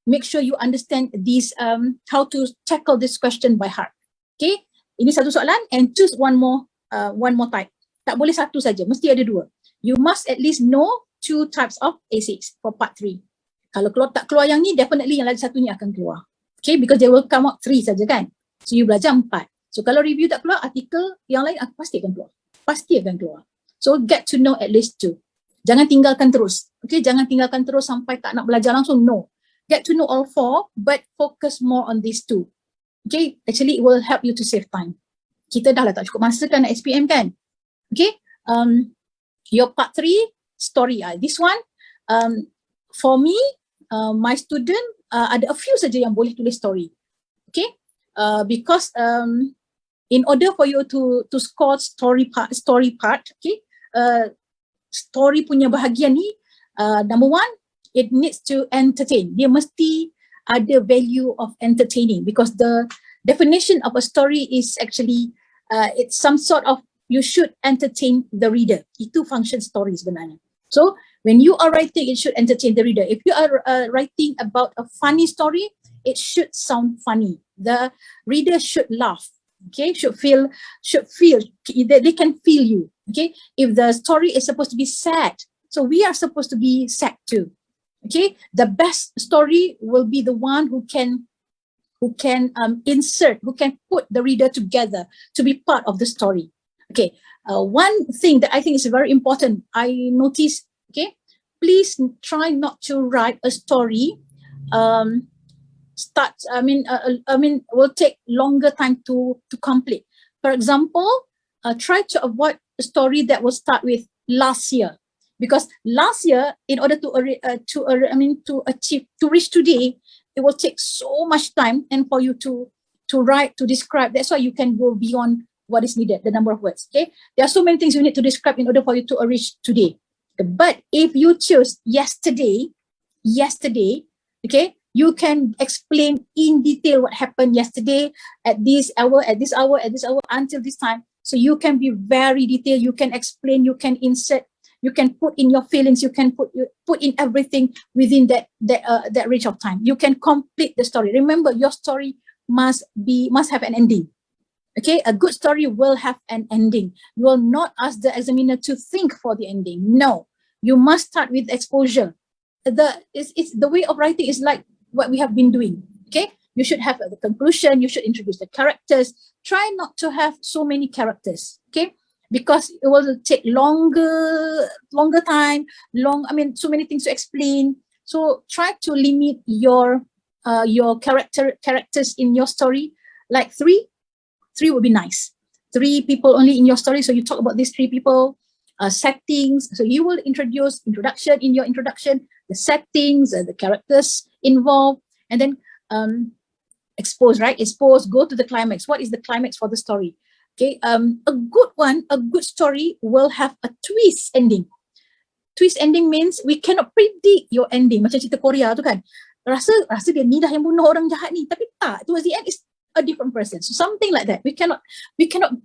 make sure you understand these, how to tackle this question by heart. Okay? Ini satu soalan and choose one more type. Tak boleh satu saja, mesti ada dua. You must at least know 2 types of essays for part 3. Kalau tak keluar yang ni, definitely yang lagi satunya akan keluar. Okay, because they will come out 3 saja kan. So you belajar 4. So kalau review tak keluar, artikel yang lain pasti akan keluar. Pasti akan keluar. So get to know at least 2. Jangan tinggalkan terus. Okay, jangan tinggalkan terus sampai tak nak belajar langsung. No. Get to know all 4, but focus more on these 2. Okay, actually it will help you to save time. Kita dah lah tak cukup masa kan nak SPM kan. Okay, your part 3, story. This one, for me, my student ada a few saja yang boleh tulis story. Okay, because in order for you to score story part, okay, story punya bahagian ni, number 1, it needs to entertain. Dia mesti ada value of entertaining, because the definition of a story is actually it's some sort of, you should entertain the reader. Itu function story sebenarnya. So when you are writing, it should entertain the reader. If you are writing about a funny story, it should sound funny. The reader should laugh. Okay, should feel they can feel you. Okay, if the story is supposed to be sad, so we are supposed to be sad too. Okay, the best story will be the one who can insert, who can put the reader together to be part of the story. Okay, one thing that I think is very important, I noticed, okay, please try not to write a story will take longer time to complete. For example, try to avoid a story that will start with last year, because last year, in order to reach today, it will take so much time and for you to write, to describe. That's why you can go beyond what is needed, the number of words. Okay, there are so many things you need to describe in order for you to reach today. But if you choose yesterday, okay, you can explain in detail what happened yesterday at this hour, until this time. So you can be very detailed. You can explain. You can insert. You can put in your feelings. You can put in everything within that range of time. You can complete the story. Remember, your story must have an ending. Okay, a good story will have an ending. You will not ask the examiner to think for the ending. No, you must start with exposure. The way of writing is like what we have been doing. Okay, you should have the conclusion. You should introduce the characters. Try not to have so many characters. Okay, because it will take longer time. So many things to explain. So try to limit your characters in your story, like 3 would be nice. 3 people only in your story. So you talk about these 3 people, settings. So you will introduce in your introduction, the settings, the characters involved, and then expose, right? Expose, go to the climax. What is the climax for the story? Okay, a good story will have a twist ending. Twist ending means we cannot predict your ending. Macam cerita Korea tu kan. Rasa dia ni dah yang bunuh orang jahat ni. Tapi tak, towards the end is a different person. So something like that. We cannot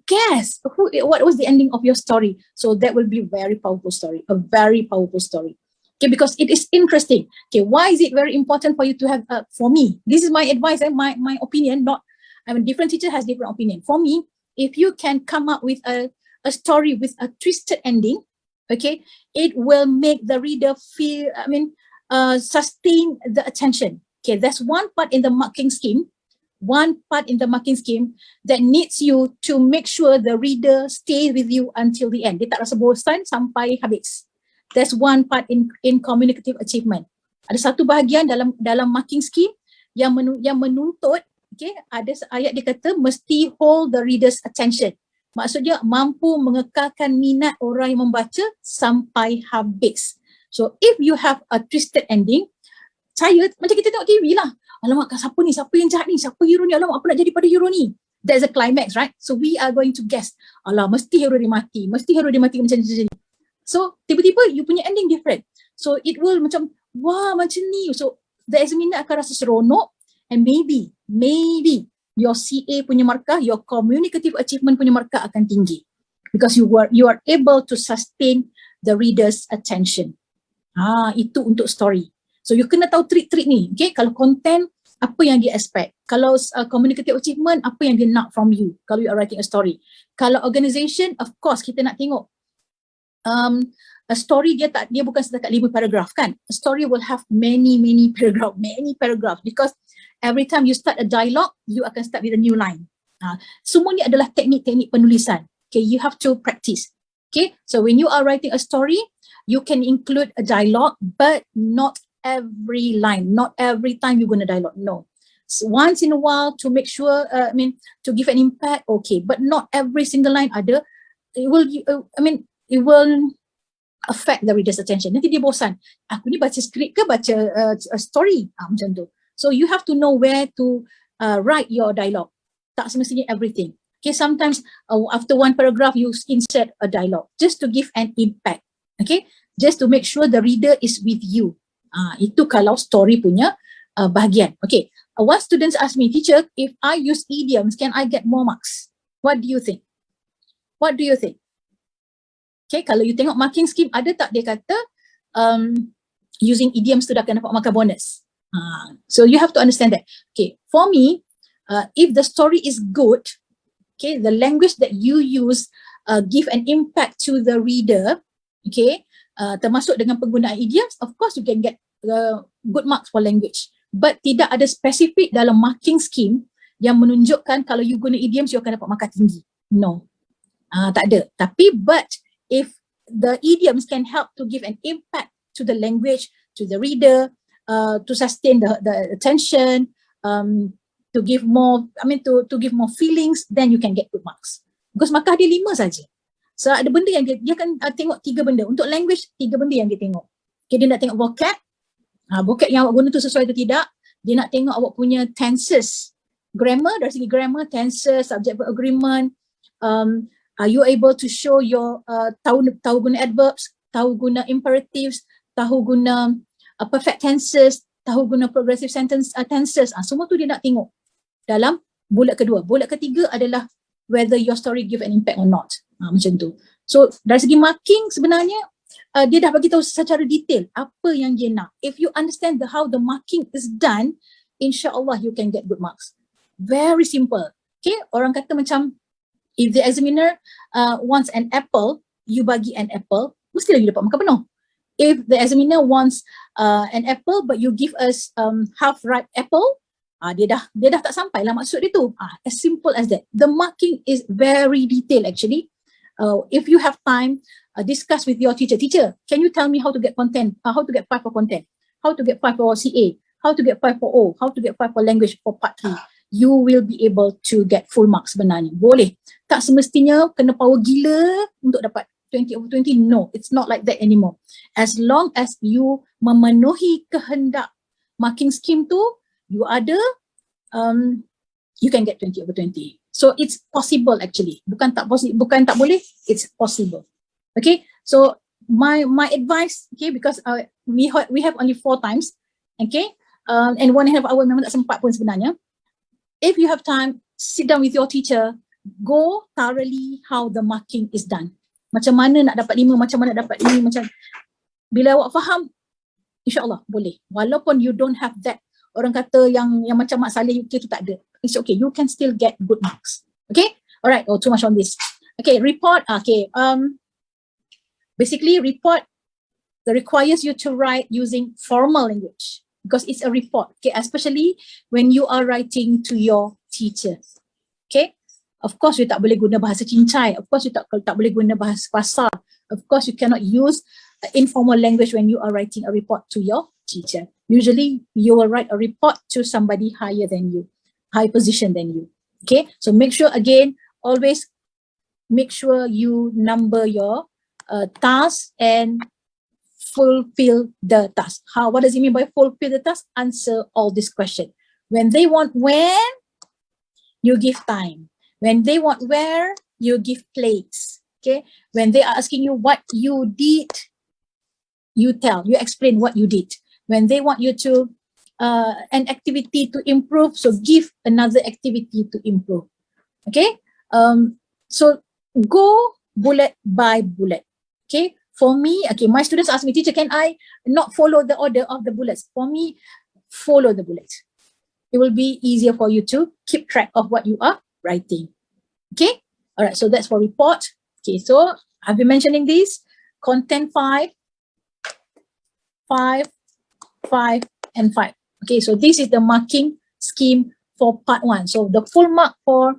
guess what was the ending of your story. So that will be a very powerful story. A very powerful story. Okay, because it is interesting. Okay, why is it very important for you to have, for me, this is my advice and my opinion, different teacher has different opinion. For me, if you can come up with a story with a twisted ending, okay, it will make the reader feel, sustain the attention. Okay, that's one part in the marking scheme. One part in the marking scheme that needs you to make sure the reader stays with you until the end. Dia tak rasa bosan sampai habis. That's one part in communicative achievement. Ada satu bahagian dalam marking scheme yang menuntut, okay, ada ayat dia kata mesti hold the reader's attention. Maksudnya mampu mengekalkan minat orang yang membaca sampai habis. So if you have a twisted ending, saya macam kita tengok TV lah. Alamak, siapa ni? Siapa yang jahat ni? Siapa hero ni? Alamak, apa nak jadi pada hero ni? That's a climax, right? So we are going to guess. Alah, mesti hero dia mati. Mesti hero dia mati macam ni. So tiba-tiba you punya ending different. So it will macam, wah macam ni. So the examiner akan rasa seronok, and maybe your CA punya markah, your communicative achievement punya markah akan tinggi. Because you are able to sustain the reader's attention. Itu untuk story. So you kena tahu trik-trik ni. Okay, kalau content, apa yang dia expect. Kalau communicative achievement, apa yang dia nak from you kalau you are writing a story. Kalau organization, of course kita nak tengok a story dia bukan setakat 5 paragraf kan. A story will have many paragraph because every time you start a dialogue, you akan start with a new line. Semua ni adalah teknik-teknik penulisan. Okay, you have to practice. Okay, so when you are writing a story, you can include a dialogue, but not every line, not every time you're going to dialogue. No, so once in a while to make sure, to give an impact, okay, but not every single line ada. It will affect the reader's attention. Nanti dia bosan. Aku ni baca skrip ke baca a story? Macam tu. So you have to know where to write your dialogue. Tak semestinya everything. Okay, sometimes after one paragraph you insert a dialogue just to give an impact. Okay, just to make sure the reader is with you. Itu kalau story punya bahagian. Okay, one students ask me, teacher, if I use idioms, can I get more marks? What do you think? What do you think? Okay, kalau you tengok marking scheme, ada tak dia kata using idioms tu dah akan dapat markah bonus? So you have to understand that. Okay, for me, if the story is good, okay, the language that you use give an impact to the reader, okay, termasuk dengan penggunaan idioms, of course you can get good marks for language. But tidak ada spesifik dalam marking scheme yang menunjukkan kalau you guna idioms, you akan dapat markah tinggi. No, tak ada. Tapi but if the idioms can help to give an impact to the language, to the reader, to sustain the attention, to give more, to give more feelings, then you can get good marks. Because markah dia 5 saja. So ada benda yang dia akan tengok 3 benda. Untuk language, 3 benda yang dia tengok. Okay, dia nak tengok vocab. Vocab yang awak guna tu sesuai atau tidak. Dia nak tengok awak punya tenses. Grammar, dari segi grammar, tenses, subject verb agreement. Are you able to show your tahu guna adverbs, tahu guna imperatives, tahu guna perfect tenses, tahu guna progressive sentence tenses. Semua tu dia nak tengok dalam bulat kedua. Bulat ketiga adalah whether your story give an impact or not. Macam tu. So dari segi marking sebenarnya dia dah bagi tahu secara detail apa yang dia nak. If you understand how the marking is done, insya-Allah you can get good marks. Very simple. Okay, orang kata macam if the examiner wants an apple, you bagi an apple, mestilah you dapat markah penuh. If the examiner wants an apple but you give us half ripe apple, dia dah tak sampai lah maksud dia tu. As simple as that. The marking is very detailed actually. If you have time, discuss with your teacher. Teacher, can you tell me how to get content? How to get 5 for content? How to get 5 for CA? How to get 5 for O? How to get 5 for language for part 3? You will be able to get full marks sebenarnya. Boleh. Tak semestinya kena power gila untuk dapat 20 over 20. No, it's not like that anymore. As long as you memenuhi kehendak marking scheme tu, you ada, you can get 20 over 20. So it's possible actually. Bukan tak boleh, it's possible. Okay, so my advice, okay, because we have only 4 times, okay, and 1.5 hour memang tak sempat pun sebenarnya. If you have time, sit down with your teacher, go thoroughly how the marking is done. Macam mana nak dapat 5, macam mana nak dapat ini, macam bila awak faham, insya-Allah boleh. Walaupun you don't have that, orang kata yang macam Mak Saleh UK tu tak ada. It's okay, you can still get good marks. Okay? Alright, too much on this. Okay, report. Okay, basically report that requires you to write using formal language because it's a report, okay, especially when you are writing to your teacher. Okay, of course you tak boleh guna bahasa cincai, of course you tak boleh guna bahasa pasar, of course you cannot use informal language when you are writing a report to your teacher. Usually you will write a report to somebody higher than you, high position than you. Okay, so make sure again, always make sure you number your task and fulfill the task. What does it mean by fulfill the task? Answer all these questions. When they want when, you give time. When they want where, you give place. Okay, when they are asking you what you did, you explain what you did. When they want you to an activity to improve, so give another activity to improve. Okay, so go bullet by bullet. Okay, for me, okay, my students ask me, teacher, can I not follow the order of the bullets? For me, follow the bullets. It will be easier for you to keep track of what you are writing. Okay, all right, so that's for report. Okay, so I've been mentioning this, content 5, 5, 5, and 5. Okay, so this is the marking scheme for part 1. So the full mark for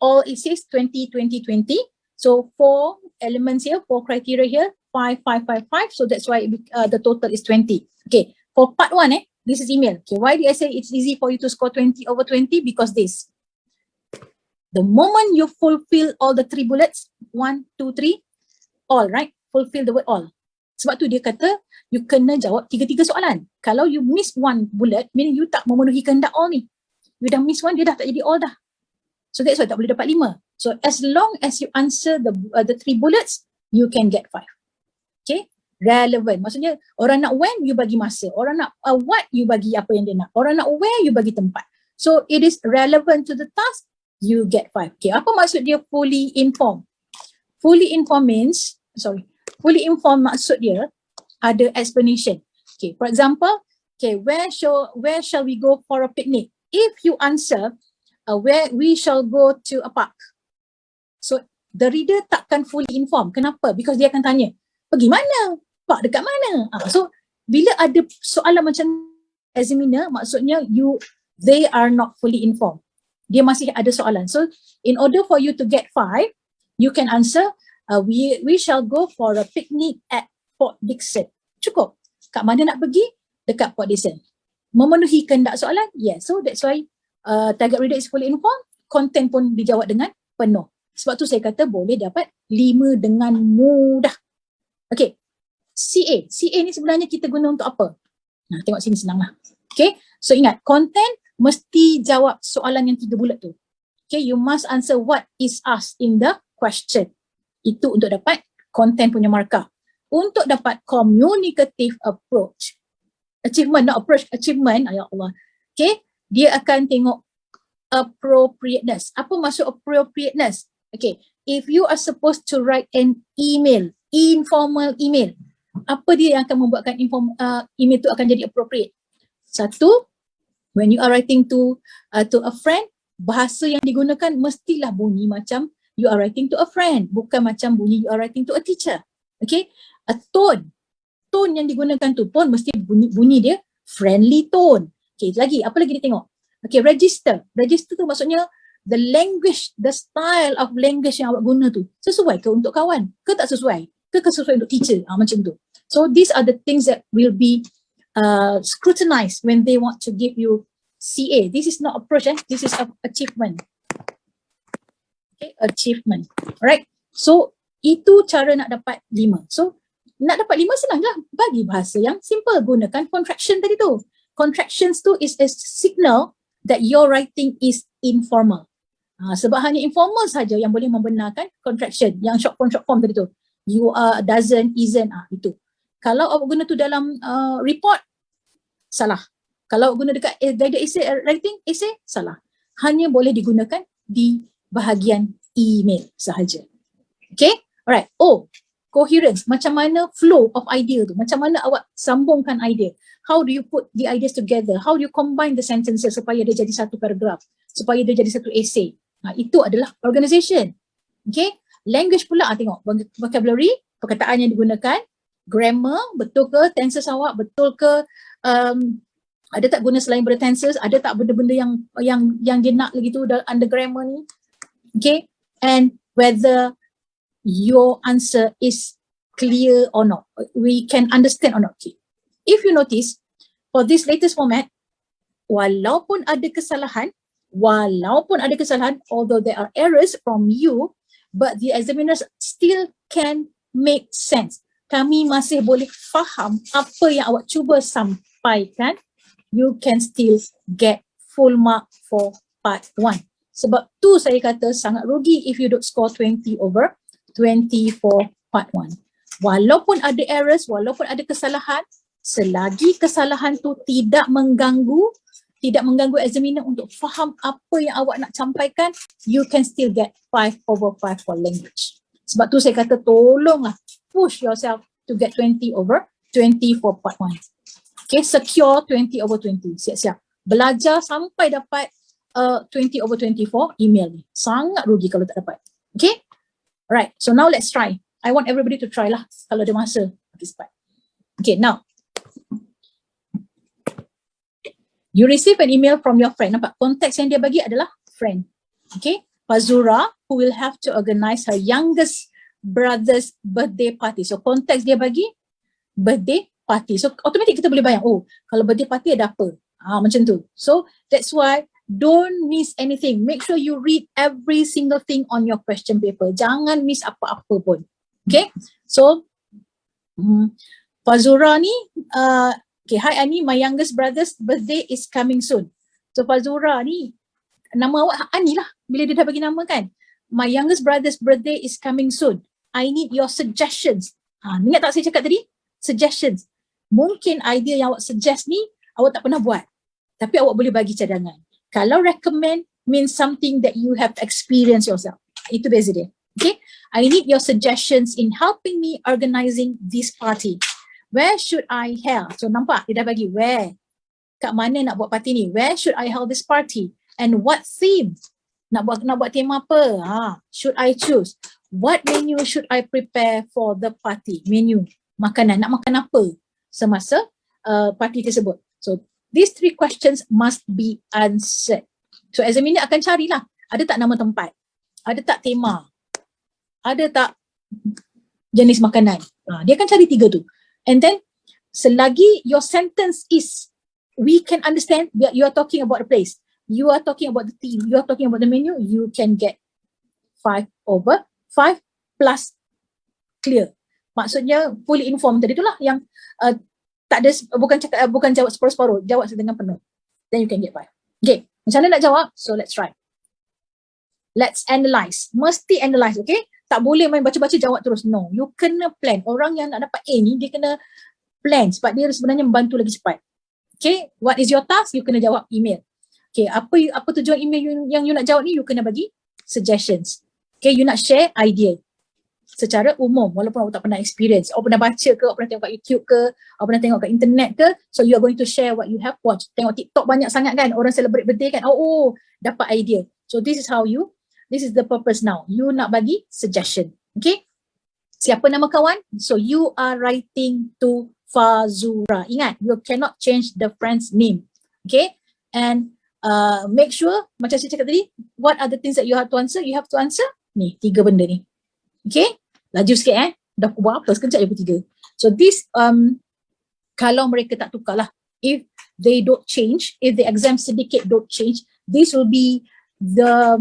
all it says 20, 20, 20. So 4 elements here, 4 criteria here, 5, 5, 5, 5. So that's why the total is 20. Okay, for part 1, this is email. Okay, why did I say it's easy for you to score 20 over 20? Because this. The moment you fulfill all the 3 bullets, 1, 2, 3, all, right? Fulfill the word all. Sebab tu dia kata, you kena jawab 3 soalan. Kalau you miss 1 bullet, meaning you tak memenuhi kehendak all ni. You dah miss 1, dia dah tak jadi all dah. So that's why tak boleh dapat 5. So as long as you answer the 3 bullets, you can get 5. Okay? Relevant. Maksudnya, orang nak when, you bagi masa. Orang nak what, you bagi apa yang dia nak. Orang nak where, you bagi tempat. So it is relevant to the task, you get 5. Okay, apa maksud dia fully informed? Fully informed means, fully informed maksud dia ada explanation. Okay, for example, okay, where shall we go for a picnic? If you answer, where we shall go to a park. So the reader takkan fully informed. Kenapa? Because dia akan tanya, pergi mana? Park dekat mana? So bila ada soalan macam examiner, maksudnya they are not fully informed. Dia masih ada soalan. So in order for you to get 5, you can answer, we shall go for a picnic at Port Dickson. Cukup. Kat mana nak pergi? Dekat Port Dickson. Memenuhi kehendak soalan? Yes. So that's why target reader is fully informed. Content pun dijawab dengan penuh. Sebab tu saya kata boleh dapat 5 dengan mudah. Okay. CA ni sebenarnya kita guna untuk apa? Nah, tengok sini senang lah. Okay. So ingat, content mesti jawab soalan yang 3 bulat tu. Okay, you must answer what is asked in the question. Itu untuk dapat content punya markah. Untuk dapat communicative approach. Achievement, not approach, achievement, ya Allah. Okay, dia akan tengok appropriateness. Apa maksud appropriateness? Okay, if you are supposed to write an email, informal email, apa dia yang akan membuatkan email tu akan jadi appropriate? Satu, when you are writing to a friend, bahasa yang digunakan mestilah bunyi macam you are writing to a friend, bukan macam bunyi you are writing to a teacher. Okay, a tone yang digunakan tu pun mesti bunyi dia friendly tone. Okay, apa lagi dia tengok? Okay, register tu maksudnya the language, the style of language yang awak guna tu sesuai ke untuk kawan ke tak sesuai, ke sesuai untuk teacher, macam tu. So these are the things that will be scrutinized when they want to give you CA. This is not approach, this is achievement. Okay, achievement. Alright. So itu cara nak dapat 5. So nak dapat 5 senang lah. Bagi bahasa yang simple, gunakan contraction tadi tu. Contractions tu is a signal that your writing is informal. Sebab hanya informal saja yang boleh membenarkan contraction, yang short form tadi tu. You are, doesn't, isn't, itu. Kalau awak guna tu dalam report, salah. Kalau awak guna dekat guided essay writing, essay, salah. Hanya boleh digunakan di bahagian email sahaja. Okay? Alright. Coherence. Macam mana flow of idea tu? Macam mana awak sambungkan idea? How do you put the ideas together? How do you combine the sentences supaya dia jadi satu paragraph? Supaya dia jadi satu essay? Itu adalah organization. Okay? Language pula, tengok vocabulary, perkataan yang digunakan, grammar, betul ke, tenses awak, betul ke, ada tak guna selain daripada tenses, ada tak benda-benda yang dia nak lagi tu under grammar ni. Okay, and whether your answer is clear or not, we can understand or not. Okay. If you notice, for this latest format, walaupun ada kesalahan, although there are errors from you, but the examiners still can make sense. Kami masih boleh faham apa yang awak cuba sampaikan. You can still get full mark for part 1. Sebab tu saya kata sangat rugi if you don't score 20 over 20 for part 1. Walaupun ada errors, walaupun ada kesalahan, selagi kesalahan tu tidak mengganggu examiner untuk faham apa yang awak nak sampaikan, you can still get 5 over 5 for language. Sebab tu saya kata tolonglah push yourself to get 20 over 20 for part 1. Okay, secure 20 over 20. Siap-siap. Belajar sampai dapat 20 over 24 email ni. Sangat rugi kalau tak dapat. Okay? Alright, so now let's try. I want everybody to try lah kalau ada masa. Okay, now. You receive an email from your friend. Nampak? Konteks yang dia bagi adalah friend. Okay? Fazura, who will have to organize her youngest brother's birthday party. So konteks dia bagi birthday party. So automatic kita boleh bayang, oh kalau birthday party ada apa? Macam tu. So that's why don't miss anything. Make sure you read every single thing on your question paper. Jangan miss apa-apa pun. Okay? So Fazura ni, okay, hi Ani, my youngest brother's birthday is coming soon. So Fazura ni, nama awak Ani lah bila dia dah bagi nama kan. My youngest brother's birthday is coming soon. I need your suggestions. Ingat tak saya cakap tadi? Suggestions. Mungkin idea yang awak suggest ni awak tak pernah buat, tapi awak boleh bagi cadangan. Kalau recommend means something that you have experienced yourself. Itu beza dia. Okay? I need your suggestions in helping me organizing this party. Where should I held? So nampak dia dah bagi where. Kat mana nak buat party ni? Where should I hold this party? And what theme? Nak buat tema apa? Should I choose? What menu should I prepare for the party? Menu, makanan, nak makan apa semasa party tersebut. So these 3 questions must be answered. So examiner akan carilah, ada tak nama tempat? Ada tak tema? Ada tak jenis makanan? Dia akan cari 3 tu. And then selagi your sentence is, we can understand that you are talking about a place, you are talking about the theme, you are talking about the menu, you can get 5 over 5 plus clear. Maksudnya fully informed tadi itulah yang tak ada, bukan jawab separuh-separuh, jawab setengah penuh. Then you can get 5. Okay, macam mana nak jawab? So let's try. Let's analyse. Mesti analyse, okay? Tak boleh main baca-baca jawab terus. No, you kena plan. Orang yang nak dapat A ni, dia kena plan sebab dia sebenarnya membantu lagi cepat. Okay, what is your task? You kena jawab email. Okay, apa tujuan email yang you nak jawab ni? You kena bagi suggestions. Okay, you nak share idea secara umum walaupun awak tak pernah experience. Awak pernah baca ke, awak pernah tengok kat YouTube ke, awak pernah tengok kat internet ke. So you are going to share what you have watched. Tengok TikTok banyak sangat kan, orang celebrate birthday kan. Oh, dapat idea. So this is the purpose now. You nak bagi suggestion. Okay. Siapa nama kawan? So you are writing to Fazura. Ingat, you cannot change the friend's name. Okay. And make sure, macam saya cakap tadi, what are the things that you have to answer? You have to answer ni, 3 benda ni. Okay. Laju sikit dah buat apa sekejap je pukul 3. So this, kalau mereka tak tukar lah, if they don't change, if the exam syndicate don't change, this will be the,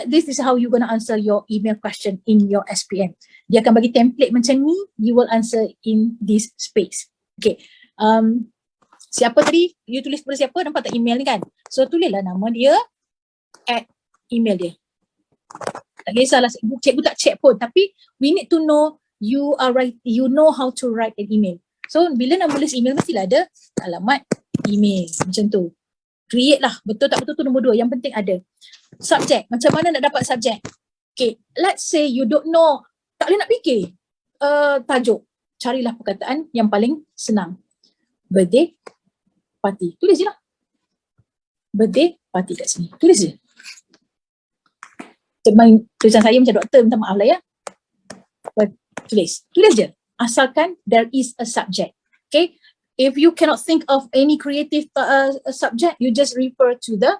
this is how you're going to answer your email question in your SPM. Dia akan bagi template macam ni, you will answer in this space. Okay. Siapa tadi? You tulis pada siapa? Nampak tak email ni kan? So tulislah nama dia, add email dia. Tak kisahlah, cikgu tak check pun, tapi we need to know you know how to write an email. So bila nak tulis email mestilah ada alamat email macam tu. Create lah, betul tak betul tu nombor 2, yang penting ada. Subject, macam mana nak dapat subject? Okay, let's say you don't know, tak boleh nak fikir tajuk, carilah perkataan yang paling senang. Birthday party, tulis je lah. Birthday party kat sini, tulis je. Tulisan saya macam doktor, minta maaf lah ya. Tulis je. Asalkan there is a subject. Okay. If you cannot think of any creative subject, you just refer to the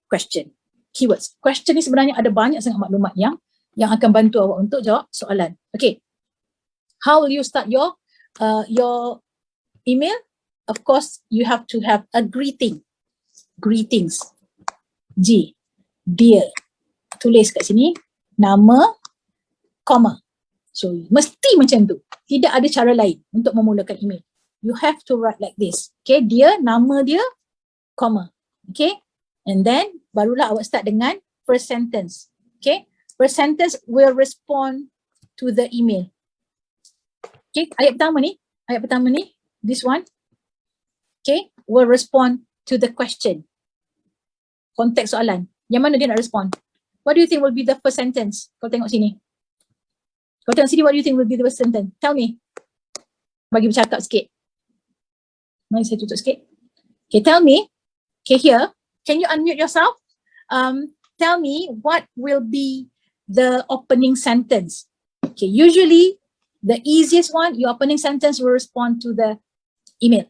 question. Keywords. Question ni sebenarnya ada banyak sangat maklumat yang akan bantu awak untuk jawab soalan. Okay. How will you start your email? Of course, you have to have a greeting. Greetings. G. Dear. Tulis kat sini. Nama, comma. So, mesti macam tu. Tidak ada cara lain untuk memulakan email. You have to write like this. Okay, dia, nama dia, comma. Okay, and then barulah awak start dengan first sentence. Okay, first sentence will respond to the email. Okay, ayat pertama ni, this one. Okay, will respond to the question. Konteks soalan. Yang mana dia nak respond? What do you think will be the first sentence? Kau tengok sini. What do you think will be the first sentence? Tell me. Bagi bercakap sikit. Mari saya tutup sikit. Okay, tell me. Okay, here. Can you unmute yourself? Tell me what will be the opening sentence. Okay, usually the easiest one, your opening sentence will respond to the email.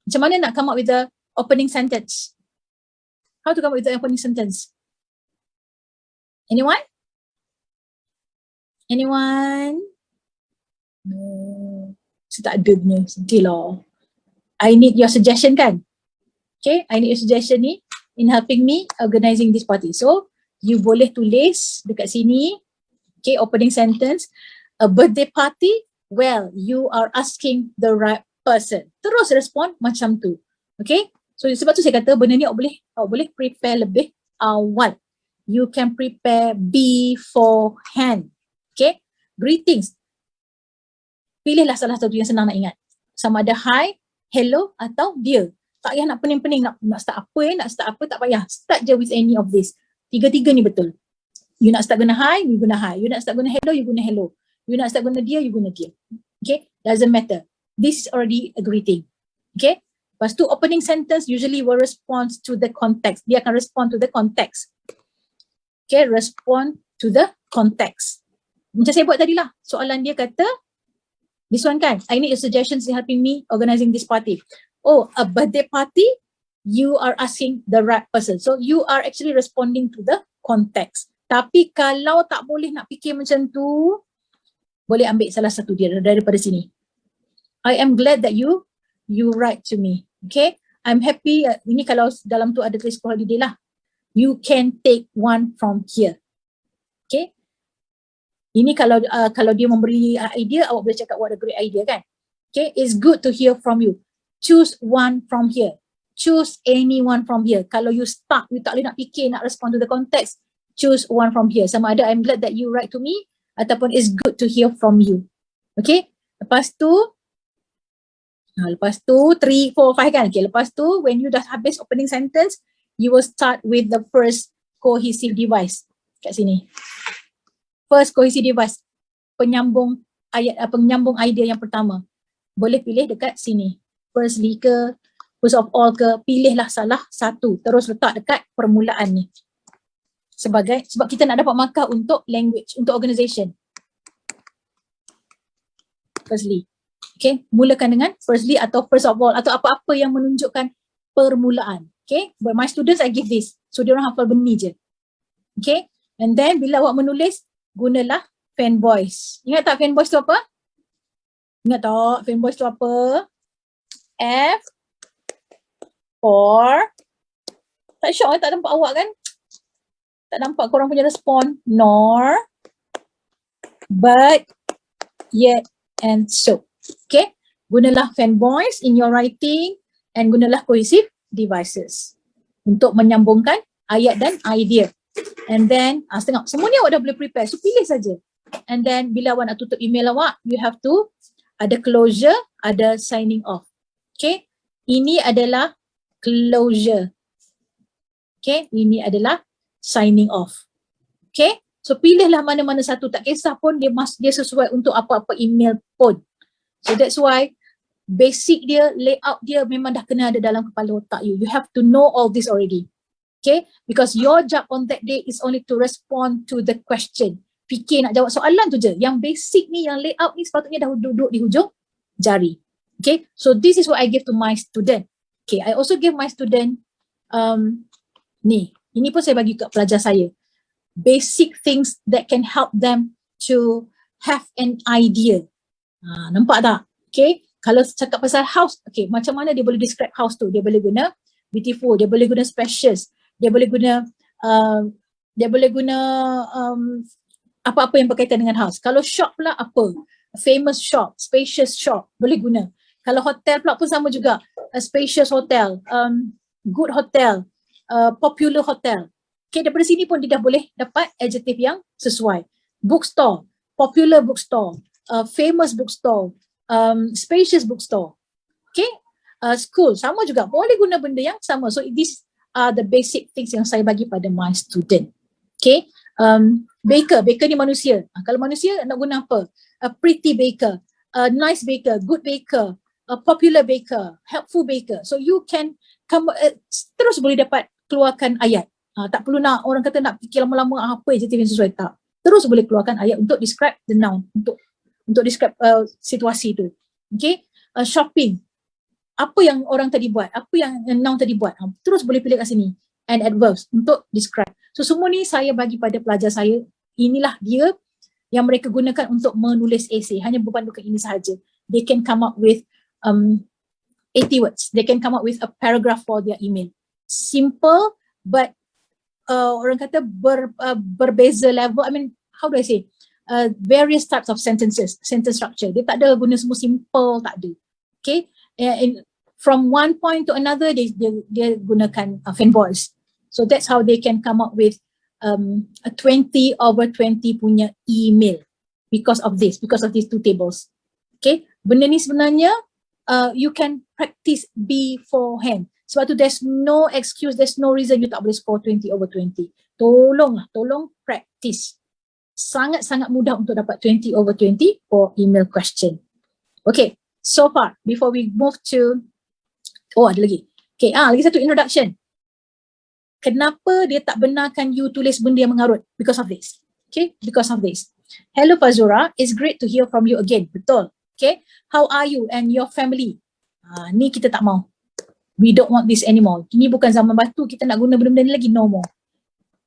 Macam mana nak come up with the opening sentence? How to come up with the opening sentence? Anyone? Anyone? No. Saya tak ada punya. Sedih lah. I need your suggestion kan? Okay, I need your suggestion ni in helping me organizing this party. So, you boleh tulis dekat sini. Okay, opening sentence. A birthday party? Well, you are asking the right person. Terus respond macam tu. Okay, so sebab tu saya kata benda ni awak boleh prepare lebih awal. You can prepare beforehand. Okay, greetings. Pilihlah salah satu yang senang nak ingat. Sama ada hi, hello atau dear. Tak payah nak pening-pening nak start apa, tak payah. Start je with any of this. Tiga-tiga ni betul. You nak start guna hi, you guna hi. You nak start guna hello, you guna hello. You nak start guna dear, you guna dear. Okay, doesn't matter. This is already a greeting. Okay, lepas tu opening sentence usually will respond to the context. Dia akan respond to the context. Okay, respond to the context. Macam saya buat tadi lah. Soalan dia kata, this one kan, I need your suggestions in helping me organizing this party. Oh, a birthday party? You are asking the right person. So you are actually responding to the context. Tapi kalau tak boleh nak fikir macam tu, boleh ambil salah satu dia daripada sini. I am glad that you write to me. Okay? I'm happy. Ini kalau dalam tu ada tulis holiday lah. You can take one from here. Okay? Ini kalau dia memberi idea, awak boleh cakap what a great idea kan? Okay, it's good to hear from you. Choose one from here. Choose anyone from here. Kalau you stuck, you tak boleh nak fikir, nak respond to the context, choose one from here. Sama ada I'm glad that you write to me ataupun it's good to hear from you. Okay, lepas tu 3, 4, 5 kan? Okay, lepas tu when you dah habis opening sentence, you will start with the first cohesive device. Kat sini. First cohesive device, penyambung idea yang pertama. Boleh pilih dekat sini. Firstly ke, first of all ke, pilihlah salah satu. Terus letak dekat permulaan ni. Sebab kita nak dapat markah untuk language, untuk organisation. Firstly. Okay, mulakan dengan firstly atau first of all atau apa-apa yang menunjukkan permulaan. Okay, but my students I give this. So diorang hafal benda je. Okay, and then bila awak menulis, gunalah fan voice. Ingat tak fan voice tu apa? Ingat tak fan voice tu apa? F for tak syok tak nampak awak kan? Tak nampak korang punya respon. Nor, but, yet, and so. Okay? Gunalah fan voice in your writing and gunalah cohesive devices untuk menyambungkan ayat dan idea. And then, tengok, semua ni awak dah boleh prepare. So, pilih saja. And then, bila awak nak tutup email awak, you have to ada closure, ada signing off. Okay? Ini adalah closure. Okay? Ini adalah signing off. Okay? So, pilihlah mana-mana satu. Tak kisah pun dia sesuai untuk apa-apa email pun. So, that's why basic dia, layout dia memang dah kena ada dalam kepala otak you. You have to know all this already. Okay, because your job on that day is only to respond to the question. fikir nak jawab soalan tu je. Yang basic ni, yang layout ni sepatutnya dah duduk di hujung jari. Okay, so this is what I give to my student. Okay, I also give my student ini pun saya bagi kat pelajar saya. Basic things that can help them to have an idea. Nampak tak? Okay, kalau cakap pasal house, okay, macam mana dia boleh describe house tu? Dia boleh guna beautiful, dia boleh guna spacious, dia boleh guna apa-apa yang berkaitan dengan house. Kalau shop pula apa? Famous shop, spacious shop, boleh guna. Kalau hotel pula pun sama juga. A spacious hotel, good hotel, popular hotel. Okay, daripada sini pun dia dah boleh dapat adjective yang sesuai. Bookstore, popular bookstore, famous bookstore, spacious bookstore. Okay, school sama juga, boleh guna benda yang sama. So these are the basic things yang saya bagi pada my student. Okay, baker ni manusia. Kalau manusia nak guna apa? A pretty baker, a nice baker, good baker, a popular baker, helpful baker. So you can terus boleh dapat keluarkan ayat. Tak perlu nak orang kata nak fikir lama-lama apa adjective yang sesuai, tak. Terus boleh keluarkan ayat untuk describe the noun, untuk describe situasi tu. Okay, shopping. Apa yang orang tadi buat, apa yang noun tadi buat, terus boleh pilih kat sini. And adverbs untuk describe. So semua ni saya bagi pada pelajar saya. Inilah dia yang mereka gunakan untuk menulis esei. Hanya berpandukan ini sahaja. They can come up with 80 words. They can come up with a paragraph for their email. Simple but orang kata berbeza level. I mean, how do I say? Various types of sentences, sentence structure. Dia tak ada guna semua simple, tak ada. Okay, from one point to another, dia gunakan fanboys. So that's how they can come up with a 20 over 20 punya email because of these two tables. Okay, benda ni sebenarnya you can practice beforehand. Sebab tu there's no excuse, there's no reason you tak boleh score 20 over 20. Tolong practice. Sangat-sangat mudah untuk dapat 20 over 20 for email question. Okay, so far, before we move to, ada lagi. Okay, lagi satu introduction. Kenapa dia tak benarkan you tulis benda yang mengarut? Because of this. Okay, because of this. Hello Fazura, it's great to hear from you again. Betul. Okay, how are you and your family? Ni kita tak mau. We don't want this anymore. Ini bukan zaman batu, kita nak guna benda-benda ni lagi. No more.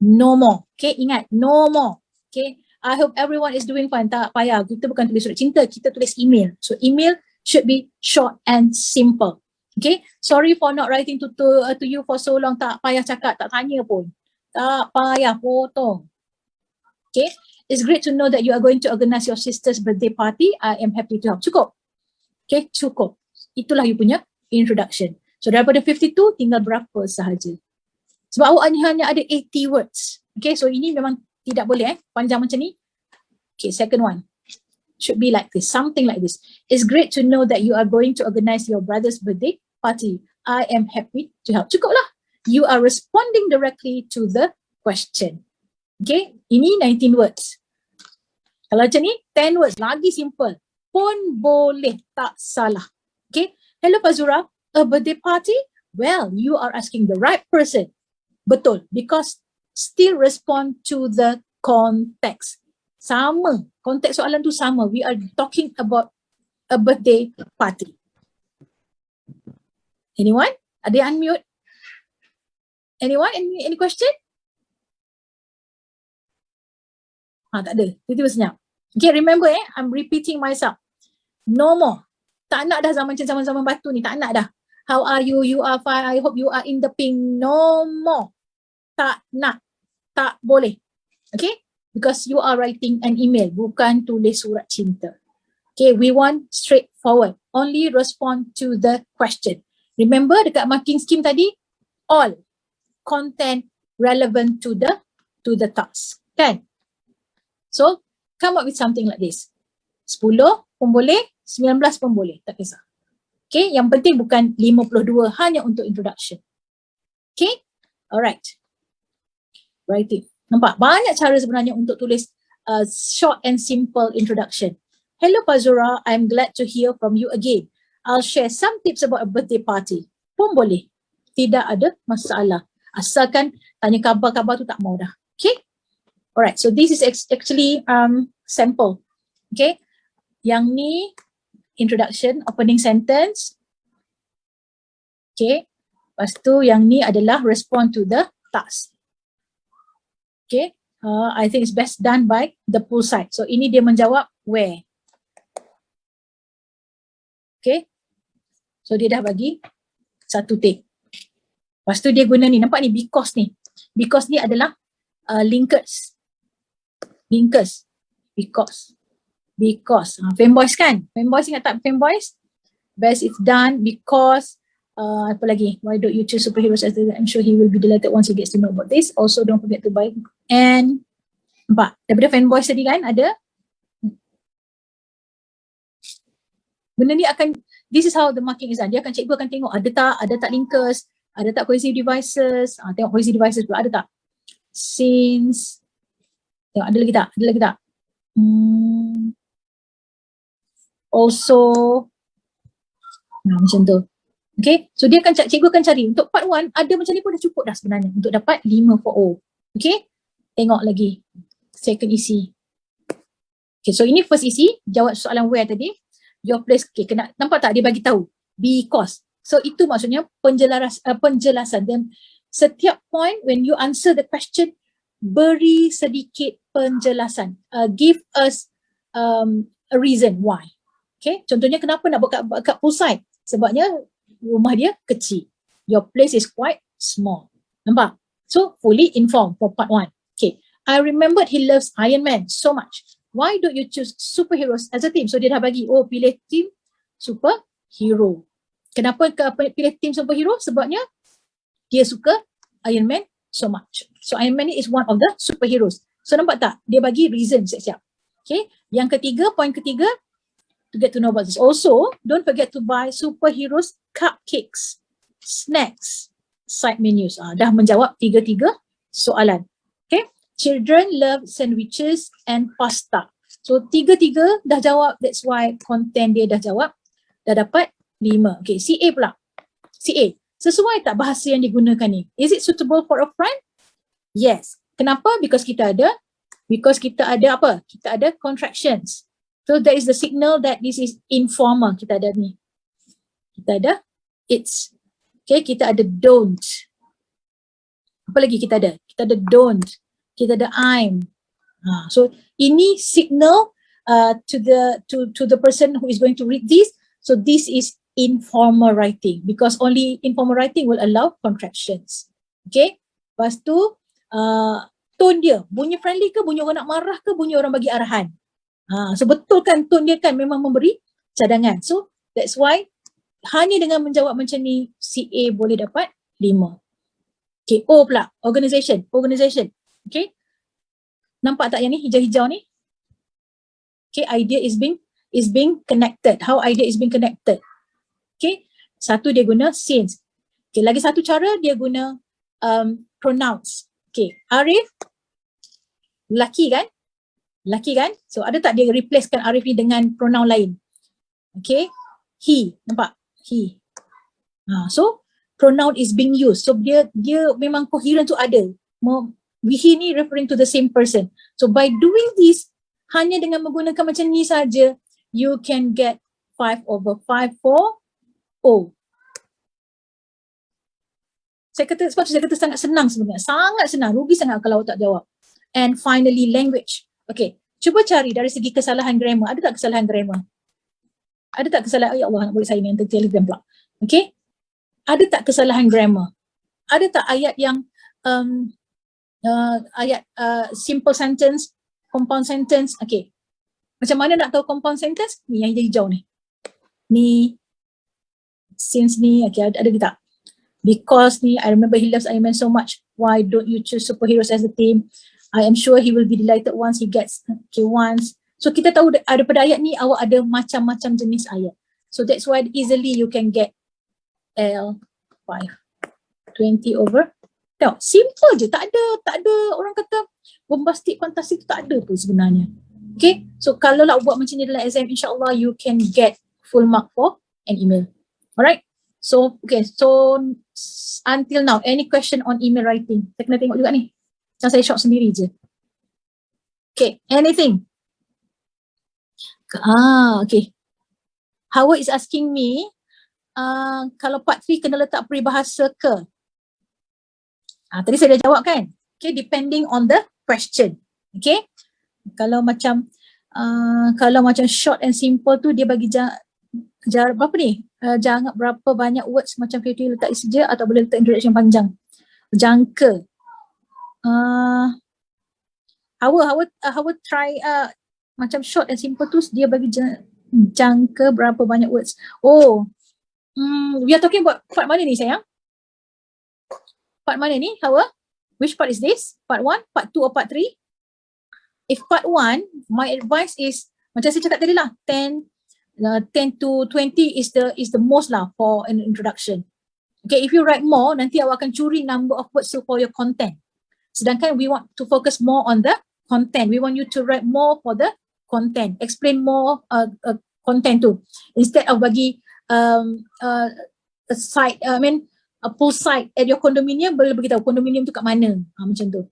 No more. Okay, ingat, no more. Okay, I hope everyone is doing fine. Tak payah, kita bukan tulis surat cinta, kita tulis email. So email should be short and simple. Okay, sorry for not writing to you for so long. Tak payah cakap, tak tanya pun. Tak payah potong. Okay, it's great to know that you are going to organize your sister's birthday party. I am happy to help. Cukup. Okay, cukup. Itulah you punya introduction. So daripada 52 tinggal berapa sahaja. Sebab awak hanya ada 80 words. Okay, so ini memang tidak boleh panjang macam ni. Okay, second one. Should be like this, something like this. It's great to know that you are going to organize your brother's birthday party. I am happy to help. Cukup lah. You are responding directly to the question. Okay, ini 19 words. Kalau macam ni, 10 words, lagi simple. Pun boleh, tak salah. Okay, hello Fazura. A birthday party? Well, you are asking the right person. Betul, because still respond to the context. Sama, konteks soalan tu sama. We are talking about a birthday party. Anyone? Ada yang unmute? Anyone? Any question? Tak ada. Tiba-tiba senyap. Okay, remember I'm repeating myself. No more. Tak nak dah zaman batu ni. Tak nak dah. How are you? You are fine. I hope you are in the pink. No more. Tak nak. Tak boleh. Okay? Because you are writing an email. Bukan tulis surat cinta. Okay, we want straightforward. Only respond to the question. Remember dekat marking scheme tadi? All content relevant to the task. Kan? So, come up with something like this. 10 pun boleh, 19 pun boleh. Tak kisah. Okay, yang penting bukan 52 hanya untuk introduction. Okay, alright. Writing. Nampak? Banyak cara sebenarnya untuk tulis short and simple introduction. Hello Fazura, I'm glad to hear from you again. I'll share some tips about a birthday party. Pun boleh. Tidak ada masalah. Asalkan tanya khabar-khabar tu tak mau dah. Okay? Alright, so this is actually sample. Okay, yang ni introduction, opening sentence. Okay, lepas tu yang ni adalah respond to the task. Okay, I think it's best done by the pull side. So ini dia menjawab where. Okay, so dia dah bagi satu take. Lepas tu dia guna ni, nampak ni because ni. Because ni adalah linkers. Linkers. Because. Fanboys kan? Fanboys, ingat tak fanboys? Best it's done because apa lagi? Why don't you choose superheroes as the, I'm sure he will be delighted once he gets to know about this. Also don't forget to buy. And nampak? Daripada fanboys tadi kan ada. Benda ni akan, this is how the marking is done. Dia akan, cikgu akan tengok ada tak linkers, ada tak cohesive devices. Tengok cohesive devices pula, ada tak? Since, tengok ada lagi tak? Also, macam tu. Okay, so dia akan, cikgu akan cari. Untuk part 1, ada macam ni pun dah cukup dah sebenarnya untuk dapat 5 for O. Okay, tengok lagi. Second isi. Okay, so ini first isi, jawab soalan where tadi. Your place, okay, kena, nampak tak dia bagi tahu? Because. So itu maksudnya penjelasan. Dan setiap point when you answer the question, beri sedikit penjelasan. Give us a reason why. Okay, contohnya kenapa nak buat kat poolside? Sebabnya rumah dia kecil. Your place is quite small. Nampak? So fully informed for part 1. Okay, I remembered he loves Iron Man so much. Why don't you choose superheroes as a team? So dia dah bagi, pilih team superhero. Kenapa pilih team superhero? Sebabnya dia suka Iron Man so much. So Iron Man is one of the superheroes. So nampak tak? Dia bagi reason siap-siap. Okay. Yang ketiga, point ketiga, to get to know about this. Also, don't forget to buy superheroes cupcakes, snacks, side menus. Dah menjawab tiga-tiga soalan. Okay. Children love sandwiches and pasta. So tiga-tiga dah jawab. That's why content dia dah jawab. Dah dapat 5. Okay, CA pula. CA. Sesuai tak bahasa yang digunakan ni? Is it suitable for a friend? Yes. Kenapa? Because kita ada apa? Kita ada contractions. So that is the signal that this is informal. Kita ada ni. Kita ada it's. Okay, kita ada don't. Apa lagi kita ada? Kita ada don't. Kita ada I'm. So ini signal to the person who is going to read this. So this is informal writing because only informal writing will allow contractions. Okay. Lepas tu tone dia, bunyi friendly ke, bunyi orang nak marah ke, bunyi orang bagi arahan. So betul kan tone dia kan memang memberi cadangan. So that's why hanya dengan menjawab macam ni CA boleh dapat 5. Okay, O pula, organization. Okay. Nampak tak yang ni hijau-hijau ni? Okay, idea is being connected. How idea is being connected? Okay, satu dia guna since. Okay, lagi satu cara dia guna pronouns. Okay, Arif, laki kan? So ada tak dia replacekan Arif ni dengan pronoun lain? Okay, he, nampak? He. So pronoun is being used. So dia memang coherent tu ada. He ni referring to the same person. So by doing this, hanya dengan menggunakan macam ni saja, you can get 5/5 for O. Sebab tu saya kata sangat senang sebenarnya. Sangat senang. Rugi sangat kalau tak jawab. And finally, language. Okay. Cuba cari dari segi kesalahan grammar. Ada tak kesalahan grammar? Ada tak kesalahan? Ya Allah, nak buat saya ni yang Telegram pula. Okay. Ada tak kesalahan grammar? Ada tak ayat yang simple sentence, compound sentence? Okay. Macam mana nak tahu compound sentence? Ni yang hijau ni. Ni. Since ni. Okay, ada lagi tak? Because ni, I remember he loves Iron Man so much. Why don't you choose superheroes as a team? I am sure he will be delighted once he gets, okay, once. So kita tahu pada ayat ni awak ada macam-macam jenis ayat. So that's why easily you can get L5. 20 over. Tengok, simple je. Tak ada orang kata bombastik, fantastik, tak ada pun sebenarnya. Okay, so kalau nak buat macam ni dalam exam, insyaAllah you can get full mark for an email. Alright, so okay, so until now, any question on email writing? Saya kena tengok juga ni. Macam saya short sendiri je. Okay, anything? Okay. Howard is asking me, kalau part 3 kena letak peribahasa ke? Tadi saya dah jawab kan? Okay, depending on the question. Okay, kalau macam short and simple tu dia bagi berapa ni? Jangan berapa banyak words macam creative letak saja atau boleh letak introduction panjang. Jangka. Howard try macam short and simple tu dia bagi jangka berapa banyak words. We are talking about part mana ni sayang? Part mana ni, Howard? Which part is this? Part 1, part 2 or part 3? If part 1, my advice is macam saya cakap tadi lah, 10 to 20 is the most lah for an introduction. Okay, if you write more, nanti awak akan curi number of words for your content. Sedangkan we want to focus more on the content. We want you to write more for the content. Explain more content tu. Instead of bagi a site, a pool site at your condominium, boleh beritahu condominium tu kat mana. Macam tu.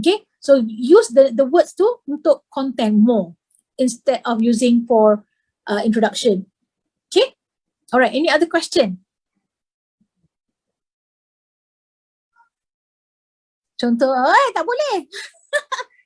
Okay, so use the words tu untuk content more instead of using for introduction. Okay, alright, any other question? Contoh, tak boleh.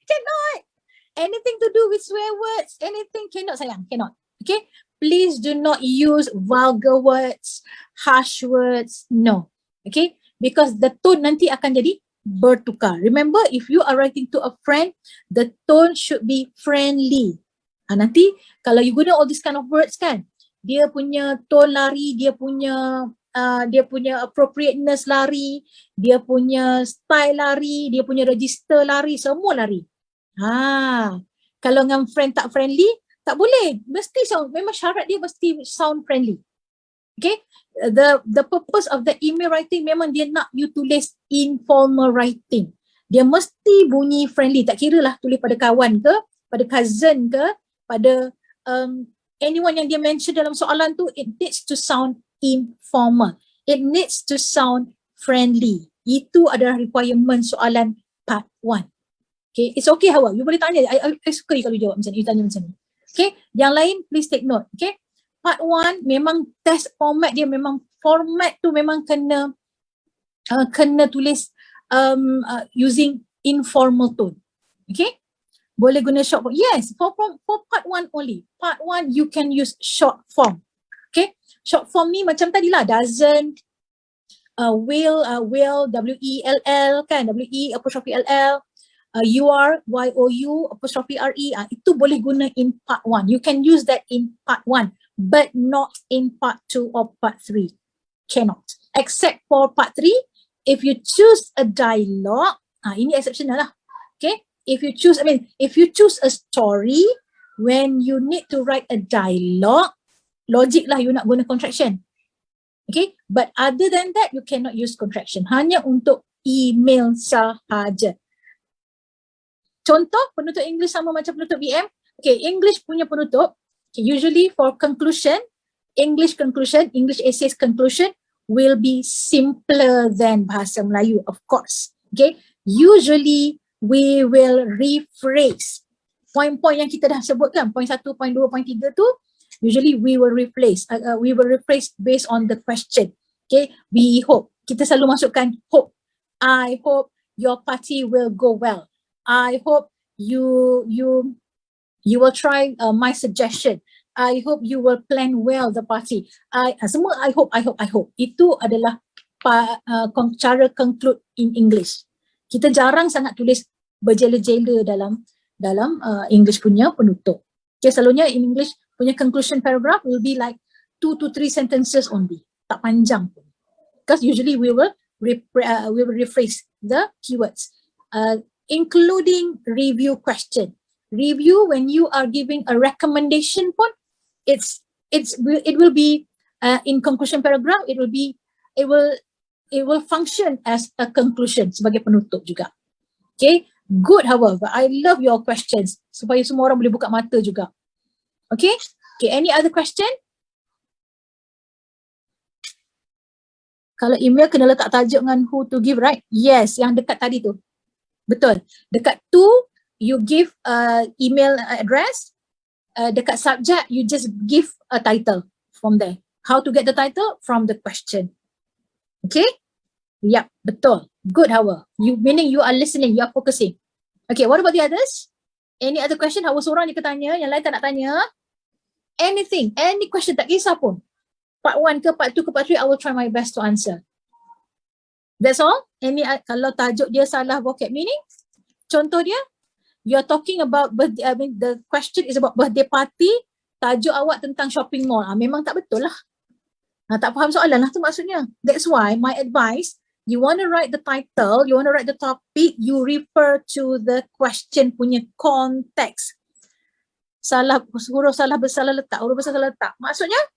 Cannot. Anything to do with swear words, anything cannot sayang, cannot. Okay, please do not use vulgar words, harsh words, no. Okay, because the tone nanti akan jadi bertukar. Remember, if you are writing to a friend, the tone should be friendly. Nanti kalau you guna all this kind of words kan, dia punya tone lari, dia punya appropriateness lari, dia punya style lari, dia punya register lari, semua lari. Kalau dengan friend tak friendly, tak boleh. Mesti sound, memang syarat dia mesti sound friendly. Okay, the purpose of the email writing memang dia nak you tulis informal writing. Dia mesti bunyi friendly, tak kira lah tulis pada kawan ke, pada cousin ke, pada anyone yang dia mention dalam soalan tu, it needs to sound informal. It needs to sound friendly. Itu adalah requirement soalan part 1. Okay, it's okay Hawa, you boleh tanya. I suka kalau you jawab macam ni, you tanya macam ni. Okay, yang lain please take note. Okay, part 1 memang test format dia, memang format tu memang kena tulis using informal tone. Okay, boleh guna short form. Yes, for part 1 only. Part 1 you can use short form. Okay, short form ni macam tadi lah, doesn't, will, W-E-L-L kan, W-E'-L-L, you-are, Y-O-U, R-E, itu boleh guna in part 1. You can use that in part 1, but not in part 2 or part 3. Cannot. Except for part 3, if you choose a dialogue, ini exceptional lah. Okay, if you choose a story, when you need to write a dialogue, logic lah you nak guna contraction. Okay, but other than that, you cannot use contraction. Hanya untuk email sahaja. Contoh, penutup English sama macam penutup BM. Okay, English punya penutup, okay, usually for conclusion, English essays conclusion will be simpler than Bahasa Melayu, of course. Okay, usually we will rephrase. Poin-poin yang kita dah sebutkan, poin 1, poin 2, poin 3 tu, usually we will rephrase based on the question. Okay, we hope. Kita selalu masukkan hope. I hope your party will go well. I hope you will try my suggestion. I hope you will plan well the party. Semua I hope. Itu adalah cara conclude in English. Kita jarang sangat tulis berjela-jela dalam English punya penutup. Okay, selalunya in English punya conclusion paragraph will be like 2 to 3 sentences only. Tak panjang pun. Because usually we will rephrase the keywords. Including review question. Review, when you are giving a recommendation pun, it will be in conclusion paragraph, it will function as a conclusion sebagai penutup juga. Okay, good however, I love your questions supaya semua orang boleh buka mata juga. Okay, any other question? Kalau email kena letak tajuk dengan who to give, right? Yes, yang dekat tadi tu. Betul. Dekat to, you give email address, dekat subject you just give a title from there. How to get the title? From the question. Okay? Yep, betul. Good, Hawa. Meaning you are listening, you are focusing. Okay, what about the others? Any other question? Hawa seorang je ke tanya, yang lain tak nak tanya? Anything, any question, tak kisah pun. Part 1 ke, part 2 ke, part 3, I will try my best to answer. That's all? Kalau tajuk dia salah vocab meaning, contoh dia, you're talking about birthday, the question is about birthday party, tajuk awak tentang shopping mall. Memang tak betul lah. Tak faham soalan lah tu maksudnya. That's why my advice, you want to write the title, you want to write the topic, you refer to the question punya context. Huruf salah bersalah letak, huruf bersalah letak. Maksudnya,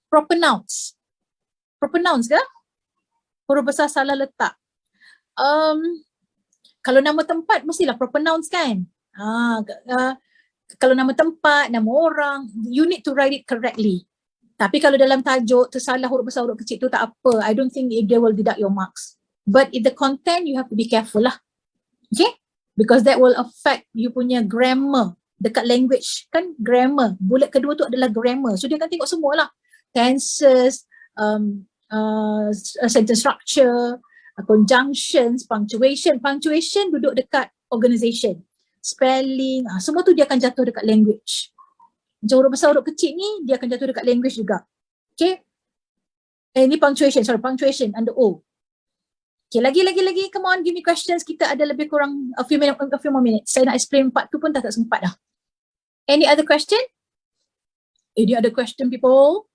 proper nouns. Proper nouns ke? Huruf besar salah letak. Kalau nama tempat, mestilah proper nouns kan? Kalau nama tempat, nama orang, you need to write it correctly. Tapi kalau dalam tajuk, tersalah huruf besar, huruf kecil tu tak apa. I don't think they will deduct your marks. But in the content, you have to be careful lah. Okay? Because that will affect you punya grammar. Dekat language, kan grammar. Bullet kedua tu adalah grammar. So dia akan tengok semua lah. Tenses, sentence structure, conjunctions, punctuation. Punctuation duduk dekat organization. Spelling, semua tu dia akan jatuh dekat language. Macam huruf besar, huruf kecil ni, dia akan jatuh dekat language juga. Okay. Ini punctuation under O. Okay, lagi, come on, give me questions. Kita ada lebih kurang a few more minutes. Saya nak explain part tu pun tak sempat dah. Any other question? Any other question, people?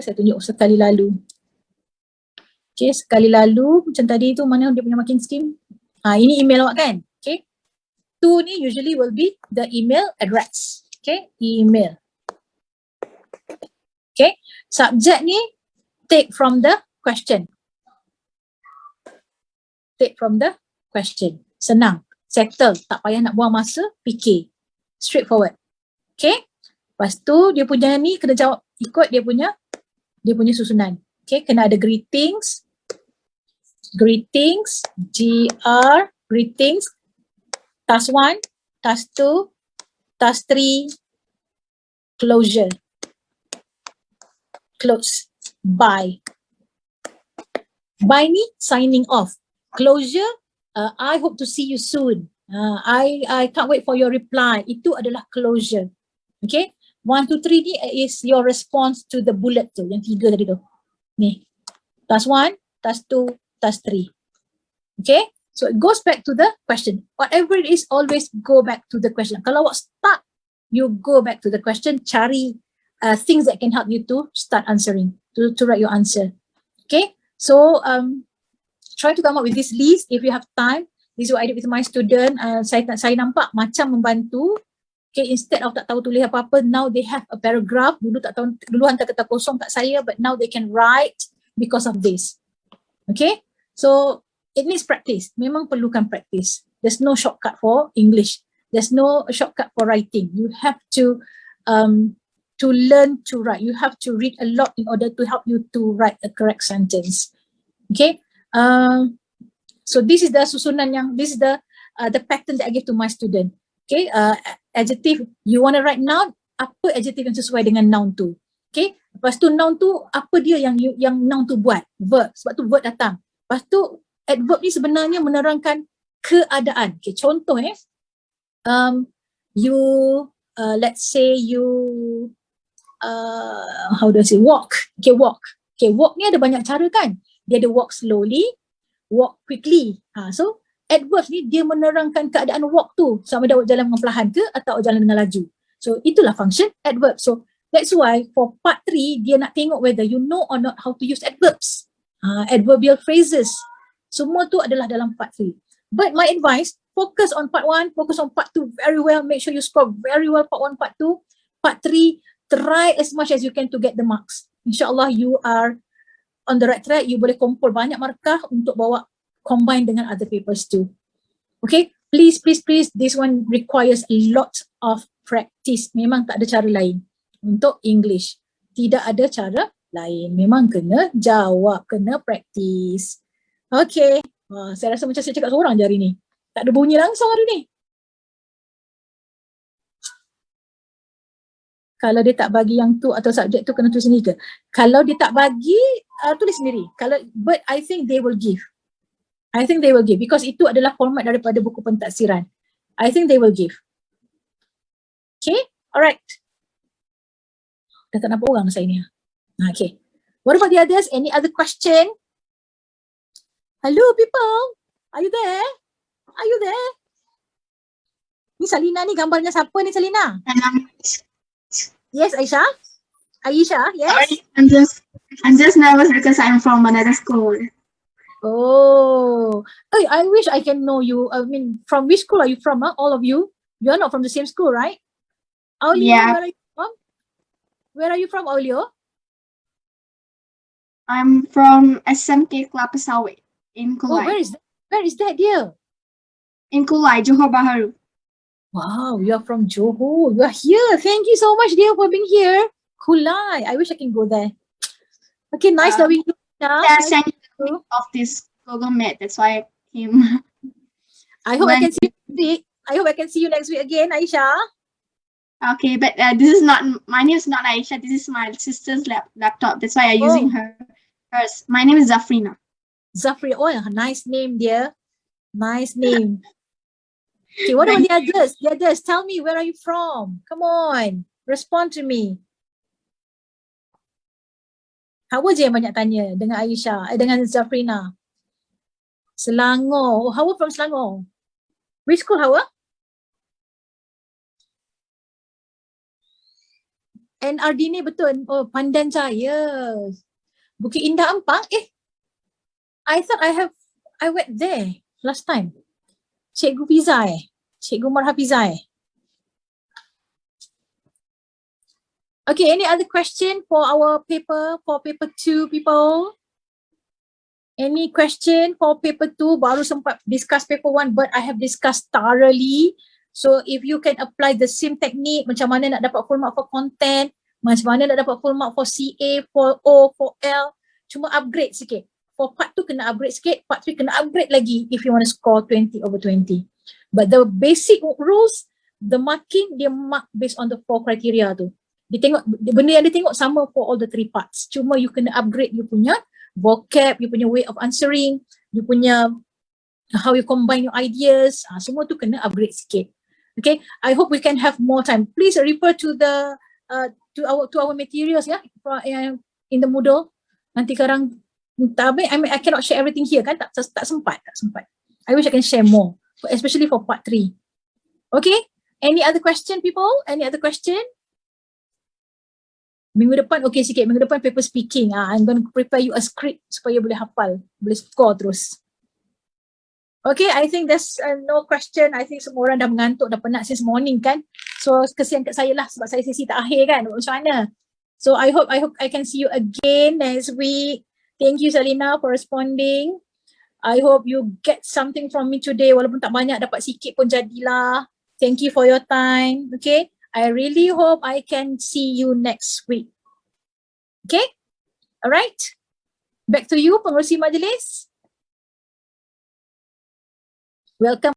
Saya tunjuk sekali lalu. Okay, sekali lalu, macam tadi tu, mana dia punya marking scheme? Ini email awak kan? Okay. 2 ni usually will be the email address. Okay, email. Okay, subject ni take from the question. Take from the question. Senang, settle, tak payah nak buang masa, fikir. Straightforward. Okay, lepas tu dia punya ni kena jawab ikut dia punya susunan. Okay, kena ada greetings, greetings, task 1, task 2, task 3, closure, close, bye. Bye ni signing off. Closure, I hope to see you soon. I can't wait for your reply. Itu adalah closure. Okay, 1, 2, 3 ni is your response to the bullet tu, yang 3 tadi tu. Ni, task 1, task 2, task 3. Okay, so it goes back to the question. Whatever it is, always go back to the question. Kalau awak start, you go back to the question, cari things that can help you to start answering, to write your answer. Okay, so try to come up with this list if you have time. This is what I did with my student. Saya nampak macam membantu. Okay, instead of tak tahu tulis apa-apa, now they have a paragraph. Dulu tak tahu, dulu hantar kata kosong kat saya, but now they can write because of this. Okay, so it needs practice. Memang perlukan practice. There's no shortcut for English. There's no shortcut for writing. You have to learn to write. You have to read a lot in order to help you to write a correct sentence. Okay. So this is the susunan this is the pattern that I give to my student. Okay. Adjective, you want to write noun, apa adjective yang sesuai dengan noun tu. Okay. Lepas tu noun tu, apa dia yang noun tu buat? Verb. Sebab tu verb datang. Lepas tu adverb ni sebenarnya menerangkan keadaan. Okay. Contoh let's say you how do I say, walk. Okay, walk. Okay, walk ni ada banyak cara kan. Dia ada walk slowly, walk quickly. So adverbs ni dia menerangkan keadaan walk tu, sama ada awak jalan dengan perlahan ke atau awak jalan dengan laju. So itulah function adverb. So that's why for part 3 dia nak tengok whether you know or not how to use adverbs. Adverbial phrases. Semua tu adalah dalam part 3. But my advice, focus on part 1, focus on part 2 very well. Make sure you score very well part 1, part 2. Part 3, try as much as you can to get the marks. InsyaAllah you are on the right track. You boleh kumpul banyak markah untuk bawa combine dengan other papers too. Okay, please, this one requires a lot of practice. Memang tak ada cara lain untuk English. Tidak ada cara lain. Memang kena jawab, kena practice. Okay, saya rasa macam saya cakap seorang je hari ni. Tak ada bunyi langsung hari ni. Kalau dia tak bagi yang tu atau subjek tu kena tulis sendiri ke? Kalau dia tak bagi, tulis sendiri. But I think they will give. Because itu adalah format daripada buku pentaksiran. I think they will give. Okay, alright. Dah tak nampak orang saya ni. Okay. What about the others? Any other question? Hello people, are you there? Ni Salina ni, gambarnya siapa ni Salina? Yes, Aisha, yes. Sorry, I'm just nervous because I'm from another school. Oh, I wish I can know you. I mean, from which school are you from? All of you? You are not from the same school, right? Aulio, Yeah. where are you from? Where are you from, Aulio? I'm from SMK Kelapa Sawit in Oh, Kulai. where is that, dear? In Kulai, Johor Bahru. Wow, you are from Johor. You are here. Thank you so much, dear, for being here. Kulai. I wish I can go there. Okay, nice knowing you. Yeah, Nice send knowing you. you of this Google Meet. That's why I came. I hope I When- can see you next week. I hope I can see you next week again, Aisha. Okay, but this is not my name is not Aisha. This is my sister's laptop. That's why I'm using hers. My name is Zafrina. Zafri. Oh, nice name, dear. Nice name. Okay, what about the others? The others, tell me, where are you from? Come on, respond to me. Hawa je yang banyak tanya dengan Aisha, dengan Zafrina. Selangor. Oh, Hawa from Selangor. Which school, Hawa? NRD ni betul. Oh, Pandan Jaya. Bukit Indah Ampang. I thought I went there last time. Cikgu Pizza Cikgu Marha Pizza Okay, any other question for our paper, for paper 2 people? Any question for paper 2? Baru sempat discuss paper 1 but I have discussed thoroughly. So if you can apply the same technique, macam mana nak dapat full mark for content, macam mana nak dapat full mark for CA, for O, for L, cuma upgrade sikit. For part 2 kena upgrade sikit, part 3 kena upgrade lagi if you want to score 20/20. But the basic rules, the marking, dia mark based on the 4 criteria tu. Dia tengok, benda yang dia tengok sama for all the 3 parts. Cuma you kena upgrade you punya vocab, you punya way of answering, you punya how you combine your ideas, semua tu kena upgrade sikit. Okay, I hope we can have more time. Please refer to the to our materials in the Moodle. Nanti sekarang I mean, I cannot share everything here kan, tak sempat. I wish I can share more, especially for part 3. Okay, any other question people? Any other question? Minggu depan okay sikit, minggu depan paper speaking. I'm going to prepare you a script supaya boleh hafal, boleh score terus. Okay, I think there's no question. I think semua orang dah mengantuk, dah penat since morning kan. So kesian kat saya lah sebab saya sesi tak akhir kan, macam mana. So I hope I can see you again next week. Thank you Salina for responding. I hope you get something from me today, walaupun tak banyak, dapat sikit pun jadilah. Thank you for your time. Okay, I really hope I can see you next week. Okay, alright. Back to you pengerusi majlis. Welcome.